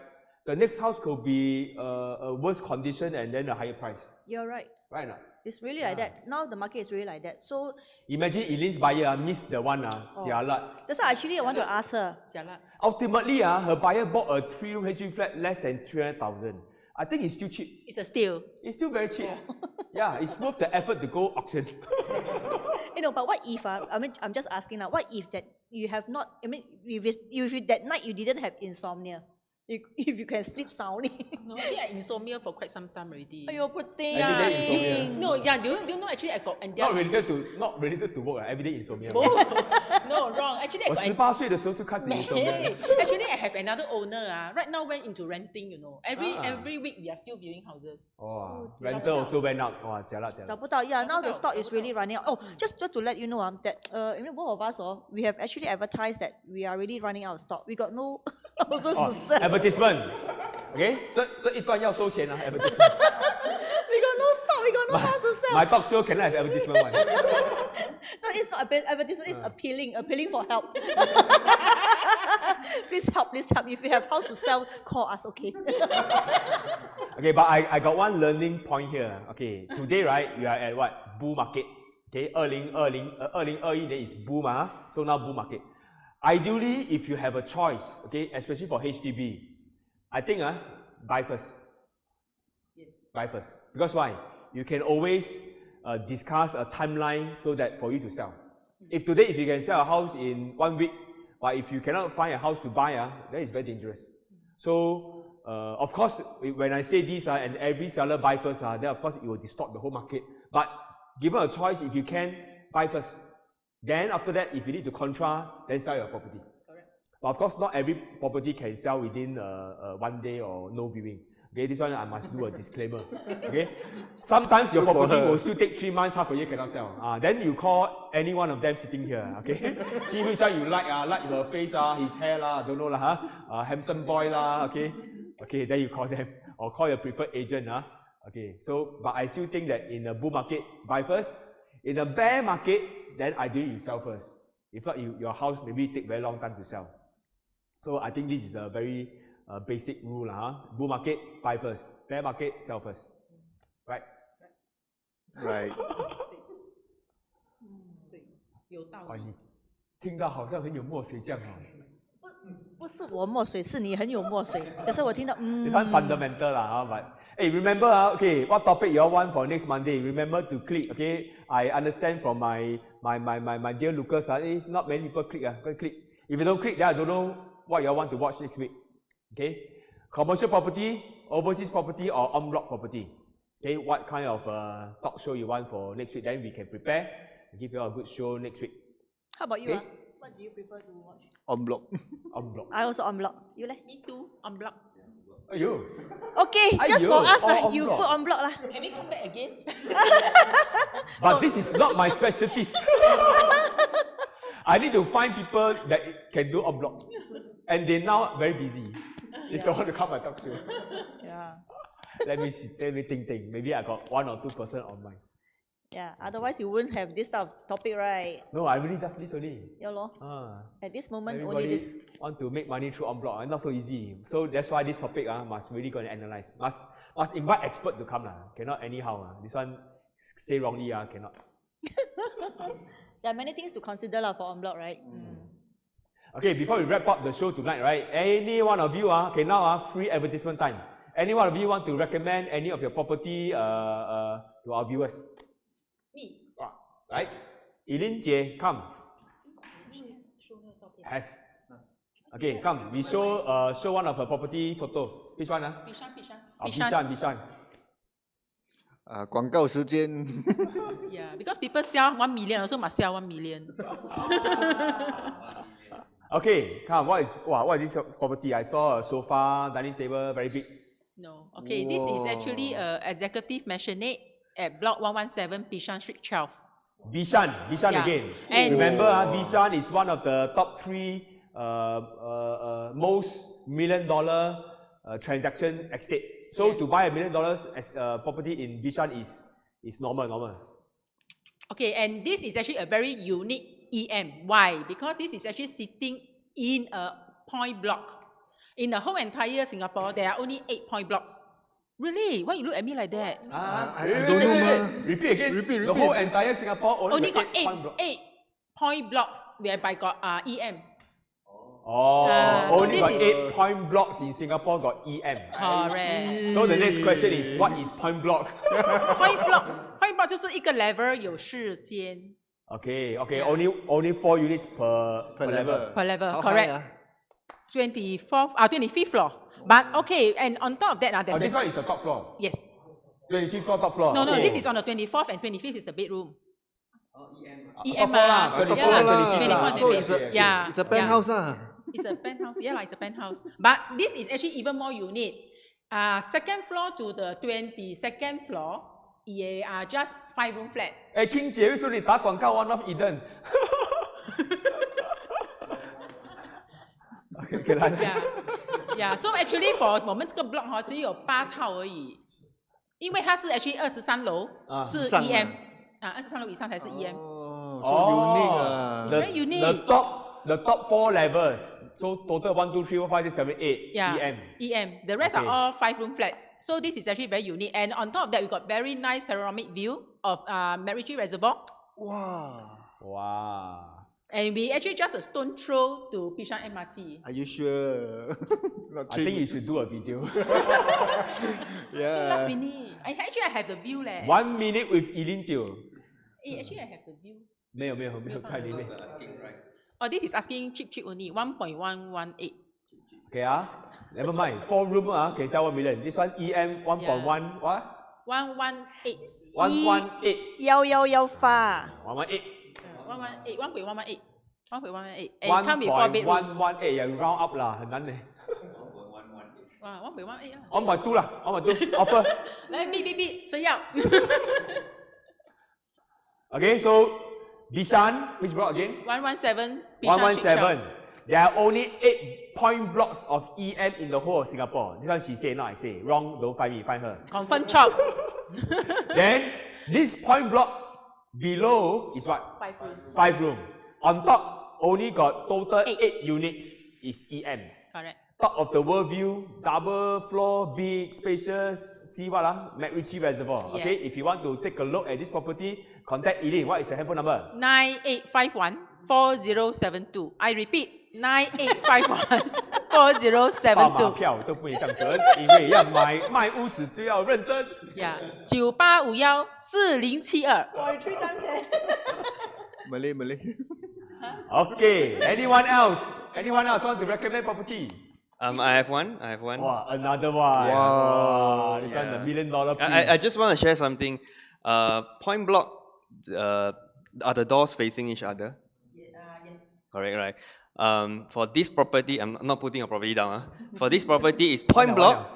the next house could be a worse condition and then a higher price. You're right. Right now. It's really like that. Now the market is really like that. So imagine Eileen's buyer missed the one, jialat. That's why actually I want to ask her. Jialat. Ultimately, her buyer bought a 3-room HDB flat less than 300,000. I think it's still cheap. It's a steal. It's still very cheap. Yeah, it's worth the effort to go auction. But what if, I'm just asking now, what if that you have not, if that night you didn't have insomnia, if you can sleep soundly. No, actually I insomnia for quite some time already. Aiyo, poor thing. Everyday insomnia. No, yeah, do you know actually I got and Not related to work, everyday insomnia. No, wrong. Actually, I 我 got 18岁的时候就开始 insomnia。 Hey, actually, I have another owner. Right now, went into renting. Every week we are still viewing houses. Oh, rental also went up. Wow, jialat, jialat. 找不到, yeah, now the stock is 找不到. really running out. Oh, just to let you know that both of us, we have actually advertised that we are really running out of stock. We got no houses to sell. Advertisement. Okay, 这一段要收钱啊 advertisement. We got no stock, we got no house to sell. My talk show cannot have advertisement one. No, it's not advertisement, it's appealing for help. Please help. If you have house to sell, call us, okay? Okay, but I got one learning point here. Okay, today, right, we are at what? Bull market. Okay, 2021年 is bull so now bull market. Ideally, if you have a choice, okay, especially for HDB, I think buy first. Yes. Buy first. Because why? You can always discuss a timeline so that for you to sell. If today, if you can sell a house in 1 week, but if you cannot find a house to buy, that is very dangerous. So, of course, when I say this, and every seller buy first, then of course it will distort the whole market. But given a choice, if you can, buy first. Then after that, if you need to contra, then sell your property. Correct. But of course, not every property can sell within 1 day or no viewing. Okay, this one I must do a disclaimer. Okay, sometimes your property will still take 3 months, half a year cannot sell. Then you call any one of them sitting here. Okay, see which one you like. Like the face, his hair don't know handsome boy Okay, then you call them or call your preferred agent. Okay, so but I still think that in a bull market, buy first. In a bear market, then ideally you sell first. If not, your house maybe take very long time to sell. So I think this is a very basic rule. Bull market, buy first. Bear market, sell first. Right? Right. 对，有道哇，理。你听到好像很有墨水这样不是我墨水，是你很有墨水。可是我听到This one fundamental but hey, remember okay, what topic you all want for next Monday? Remember to click, okay? I understand from my dear Lucas, not many people click, go and click. If you don't click, then I don't know what you all want to watch next week. Okay? Commercial property, overseas property, or en bloc property. Okay, what kind of talk show you want for next week? Then we can prepare and give you all a good show next week. How about you? Okay. What do you prefer to watch? En bloc. En bloc. I also on block. You like? Me too, on block. Aiyo. Okay, just Aiyo, for us, all en you bloc. put on block lah. Can we come back again? But this is not my specialty. I need to find people that can do en bloc. And they now very busy. They don't want to come and talk to you. Yeah. Let me see, let me think. Maybe I got 1 or 2 person on mine. Yeah. Otherwise, you wouldn't have this type of topic, right? No, I really just this only. Yeah, lor. Ah, At this moment, everybody only this. want to make money through en bloc. Not so easy. So that's why this topic must really go and analyze. Must invite expert to come. Cannot anyhow. This one say wrongly, cannot. There are many things to consider lah for en bloc, right? Okay, before we wrap up the show tonight, right? Any one of you, okay, now free advertisement time. Any one of you want to recommend any of your property to our viewers? Me. Right? Eileen Jie, come. Show her 照片。 Have. Okay, come. We show one of her property photo. Which one? Bishan. 广告时间。 Yeah, because people sell 1 million, also must sell 1 million. Okay, come. What is this property? I saw a sofa, dining table, very big. No. Okay, this is actually executive maisonette at block 117 Bishan Street 12. Bishan Yeah. again. And- Remember, Bishan is one of the top 3 most $1 million transaction estate. So to buy $1 million as property in Bishan is normal. Okay, and this is actually a very unique EM. Why? Because this is actually sitting in a point block. In the whole entire Singapore, there are only 8 point blocks. Really? Why you look at me like that? I don't know, ma. Repeat again. Repeat. The whole entire Singapore Only got 8 point block. point blocks whereby got EM. Oh, so only this got is- 8 point blocks in Singapore got EM. Correct. So the next question is, what is point block? point block 就是一个 level 有4间 Okay, Yeah. only 4 units per level. per level. How Correct. high, 25th floor. But okay, and on top of that, Oh, there's this a, one is the top floor. yes. 25th floor, top floor. No, no, okay. this is on the 24th and 25th is the bedroom. Top EM, floor lah, 24th yeah, and 25th. 24th and So 25th. it's a, Yeah, it's a yeah. penthouse lah. It's a penthouse. Yeah, like, it's a penthouse. But this is actually even more unique. Second floor to the 22nd floor, just 5-room flat. 哎，King 姐，为什么你打广告 One of Eden？ OK， 来。 Yeah, yeah. So actually for 我们这个 block 只有8套而已，因为它是 actually 23楼是上啊 EM 23楼以上才是 EM。 Oh, so unique ah. It's very unique. The top 4 levels. So total 1, 2, 3, 4, 5, 6, 7, 8 Yeah, EM. EM. The rest Okay. are all 5-room flats. So this is actually very unique. And on top of that, we got very nice panoramic view of MacRitchie Reservoir. Wow. Wow. And we actually just a stone throw to Bishan MRT. Are you sure? Not I think you should do a video. So yeah. last minute. Actually, I have the view leh. 1 minute with Eileen Teo. Actually, I have the view. 没有在里面。 Oh, this is asking cheap only, 1.118. Okay never mind. 4 room can sell 1 million. This one EM 1.1 Yeah. what? 118. 118. 118 118. 1.118. 1.118. And it come with 4 bedrooms. 1.118 yeah, round up 啦，很难呢。 Wow, 1.18 lah. 1.2 啦，1.2 offer. 来，谁要？ Okay, so Bishan, which block again? 117. Bishan Ship 117. There are only 8 point blocks of EM in the whole of Singapore. This one she say, not I say. Wrong, don't find me, find her. Confirm chop. Then, this point block below is what? 5 room. 5 room. On top, only got total 8. 8 units is EM. Correct. Top of the world view, double floor, big, spacious. See what MacRitchie Reservoir. Yeah. Okay, if you want to take a look at this property, contact Eileen. What is the handphone number? 9851-4072. I repeat, 9851-4072. 报马票都不能这样准，因为要卖屋子就要认真。 Yeah. 9851-4072. Oh, 3 times Malay. Okay, anyone else? Anyone else want to recommend property? I have one. Wow, another one. Wow. This one, Yeah. $1 million piece. I just want to share something. Point block, are the doors facing each other? Yes. Correct, right? For this property, I'm not putting a property down. For this property, is point block,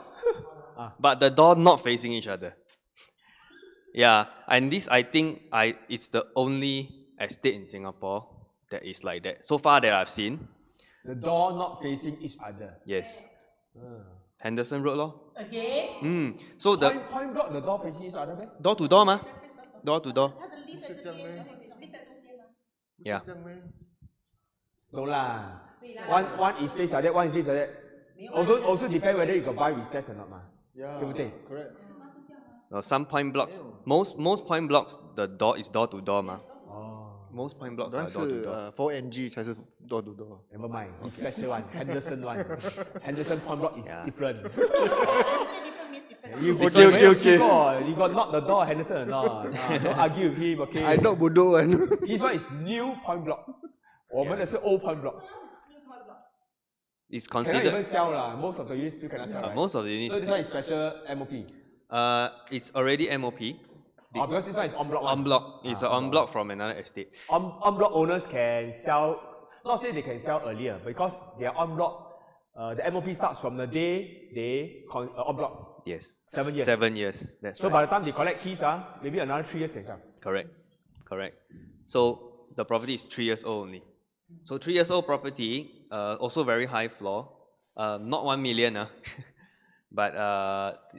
but the door not facing each other. Yeah, and this I think it's the only estate in Singapore that is like that. So far that I've seen. The door not facing each other. Yes. Henderson Road lor. Again? So the Point block, the door facing each other, meh? door to door, door to door. Yeah. No lah. One is face like that, one is face like that. Also depend whether you can buy recess or not, ma. Yeah, 对不对？ correct. Some point blocks, most point blocks, the door is door to door, ma. Oh, Most point blocks 但 are door to 是 door. 4NG 才是 door to door. never mind. This special one, Henderson one. Henderson point block is Yeah. different. Say different means different. You Okay. You got knock the door, Henderson or not? Don't argue with him, okay? I not bodoh one. This one is new point block. 我们的是 old point block. It's Cannot even considered, sell lah. Most of the units still cannot sell. Right? most of the So units, this one is special MOP. it's already MOP. Oh, because this one is en bloc. En bloc. It's an en bloc from another estate. En bloc owners can sell, not say they can sell earlier, because they are en bloc. The MOP starts from the day they en bloc. Yes. 7 years. 7 years. That's So right. by the time they collect keys, maybe another 3 years can sell. Correct. So the property is 3 years old only. So 3 years old property, also very high floor. Not 1 million, but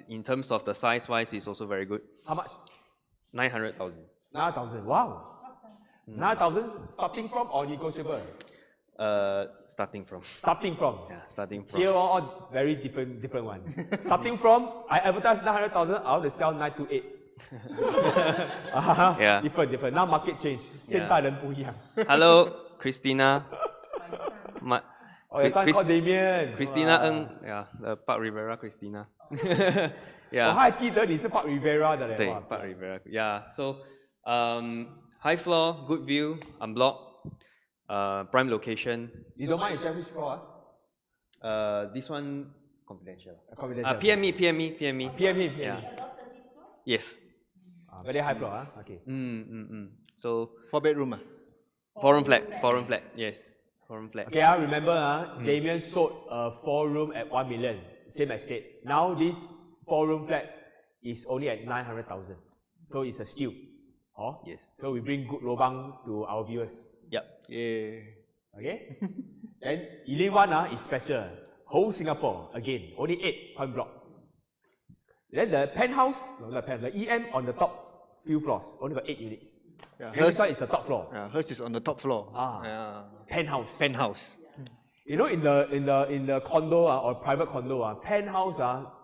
in terms of the size wise, it's also very good. How much? 900,000. 9,000. Wow. 9,000 starting from or negotiable? Starting from. Starting from. Yeah, starting from. Here all very different one. Starting from, I advertise 900,000, I want to sell 928. Yeah. Different. Now market change. 现代人不一样。 Hello, Christina. Oh, your son Chris- called Damien. Christina Wow. Ng, yeah, the Park Rivera Christina. 我 Yeah, 还记得你是 Park Rivera 的嘞。对, 哇 Park Rivera. Yeah, so high floor, good view, unblocked, prime location. You don't mind you share which floor? This one confidential. Confidential. PME. PME. Yeah. Yes. Very high floor, huh? Okay. So 4-bedroom. four-room flat. Yes. 4-room flat. Okay, I remember Damien sold a 4-room at 1 million, same estate. Now this 4-room flat is only at 900,000. So it's a steal. Oh? Yes. So we bring good lobang to our viewers. Yep. Yeah. Okay? Then Elim One is special. Whole Singapore, again, only 8 point block. Then the penthouse, no, not pen, the EM on the top few floors, only got 8 units. Yeah, And this one is the top floor. hers is on the top floor. Ah. Penthouse. Penthouse. You know, in the condo or private condo, penthouse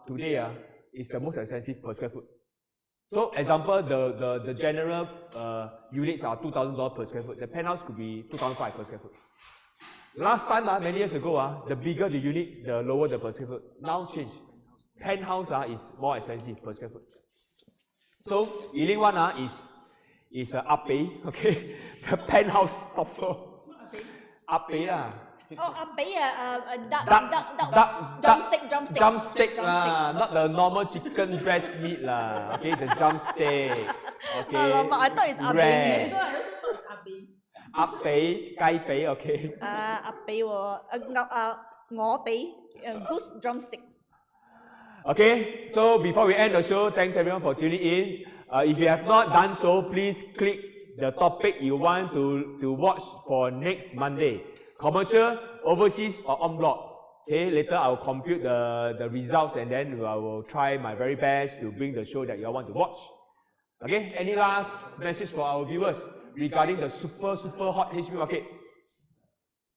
today is the most expensive per square foot. So, example, the general units are $2,000 per square foot. The penthouse could be $2,500 per square foot. Last time, many years ago, the bigger the unit, the lower the per square foot. Now change. Penthouse is more expensive per square foot. So, Elim One is Apei, okay? The penthouse top floor. Apei lah. Oh, drumstick. Drumstick lah, not the normal chicken breast meat lah. Okay, the drumstick. Okay. Alamak, I thought it's Apei. Rare. So I also thought it's Abi. Apei, Gai Pei, okay. Apei ngõ pei, goose drumstick. Okay, so before we end the show, thanks everyone for tuning in. If you have not done so, please click the topic you want to watch for next Monday. Commercial, overseas, or en bloc. Okay, later I will compute the results and then I will try my very best to bring the show that you all want to watch. Okay, any last message for our viewers regarding the super hot HDB market?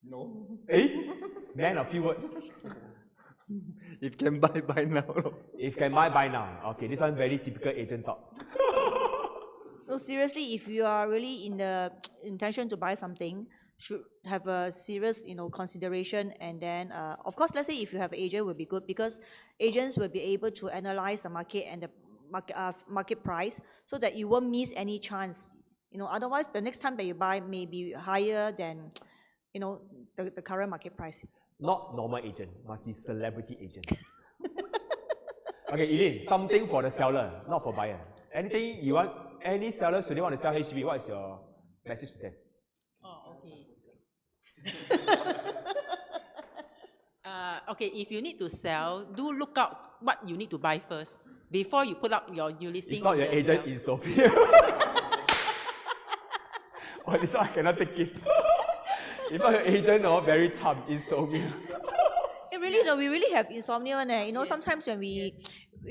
No. Then a few words. If can buy now. If can buy now. Okay, this one very typical agent talk. No, seriously, if you are really in the intention to buy something, should have a serious, consideration. And then, of course, let's say if you have an agent, will be good because agents will be able to analyze the market and the market price so that you won't miss any chance. Otherwise, the next time that you buy may be higher than, the current market price. Not normal agent, must be celebrity agent. Okay, Eileen, something for the seller, not for buyer. Anything you want, any sellers today want to sell HDB, what is your message to them? Oh, okay. Okay, if you need to sell, do look out what you need to buy first before you put up your new listing. It's not your agent sell. in Sophia. Oh, this one I cannot take it. If not your agent, very chum, insomnia. We really have insomnia. Sometimes when we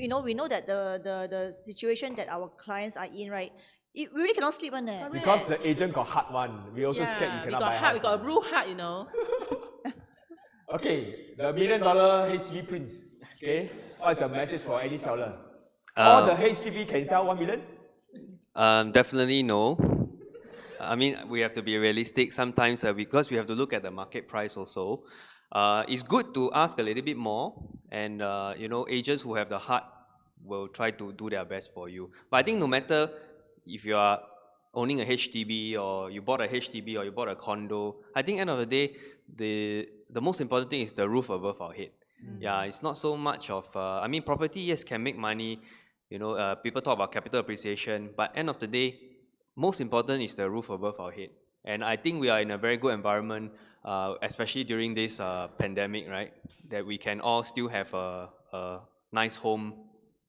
know that the situation that our clients are in, right? We really cannot sleep. Because the agent got hard one. We also scared you cannot buy house. We got a blue heart, Okay, the $1 million HDB prince. Okay, what's your message for any seller? All the HDB can sell 1 million? Definitely no. I mean, we have to be realistic sometimes because we have to look at the market price also. It's good to ask a little bit more, and agents who have the heart will try to do their best for you. But I think no matter if you are owning a HDB or you bought a HDB or you bought a condo, I think end of the day, the most important thing is the roof above our head. Yeah, it's not so much of, property, yes, can make money. People talk about capital appreciation, but end of the day, most important is the roof above our head. And I think we are in a very good environment, especially during this pandemic, right? That we can all still have a nice home.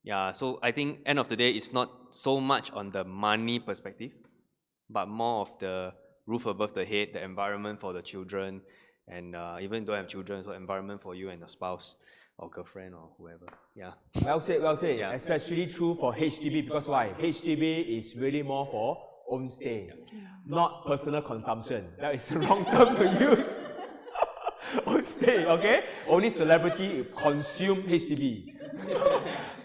Yeah, so I think end of the day, it's not so much on the money perspective, but more of the roof above the head, the environment for the children, and even don't have children, so environment for you and your spouse or girlfriend or whoever. Yeah. Well said, well said. Yeah. Especially true for HDB, because why? HDB is really more for own stay, not personal consumption. That is the wrong term to use. Own stay, okay? Only celebrity consume HDB.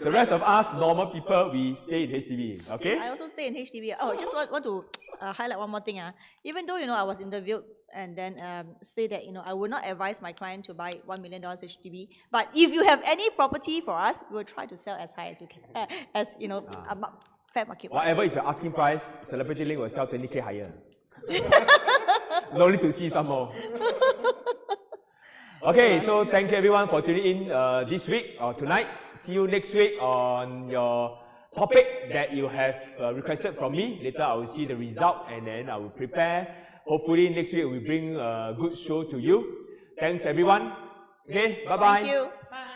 The rest of us, normal people, we stay in HDB, okay? I also stay in HDB. Oh, just want to highlight one more thing. Even though, I was interviewed and then say that, I would not advise my client to buy $1 million HDB. But if you have any property for us, we will try to sell as high as you can, fair market price. Whatever is your asking price, Celebrity Link will sell 20K higher. No need to see some more. Okay, so thank you everyone for tuning in this week or tonight. See you next week on your topic that you have requested from me. Later I will see the result and then I will prepare. Hopefully next week we bring a good show to you. Thanks everyone. Okay, bye-bye. Thank you. Bye.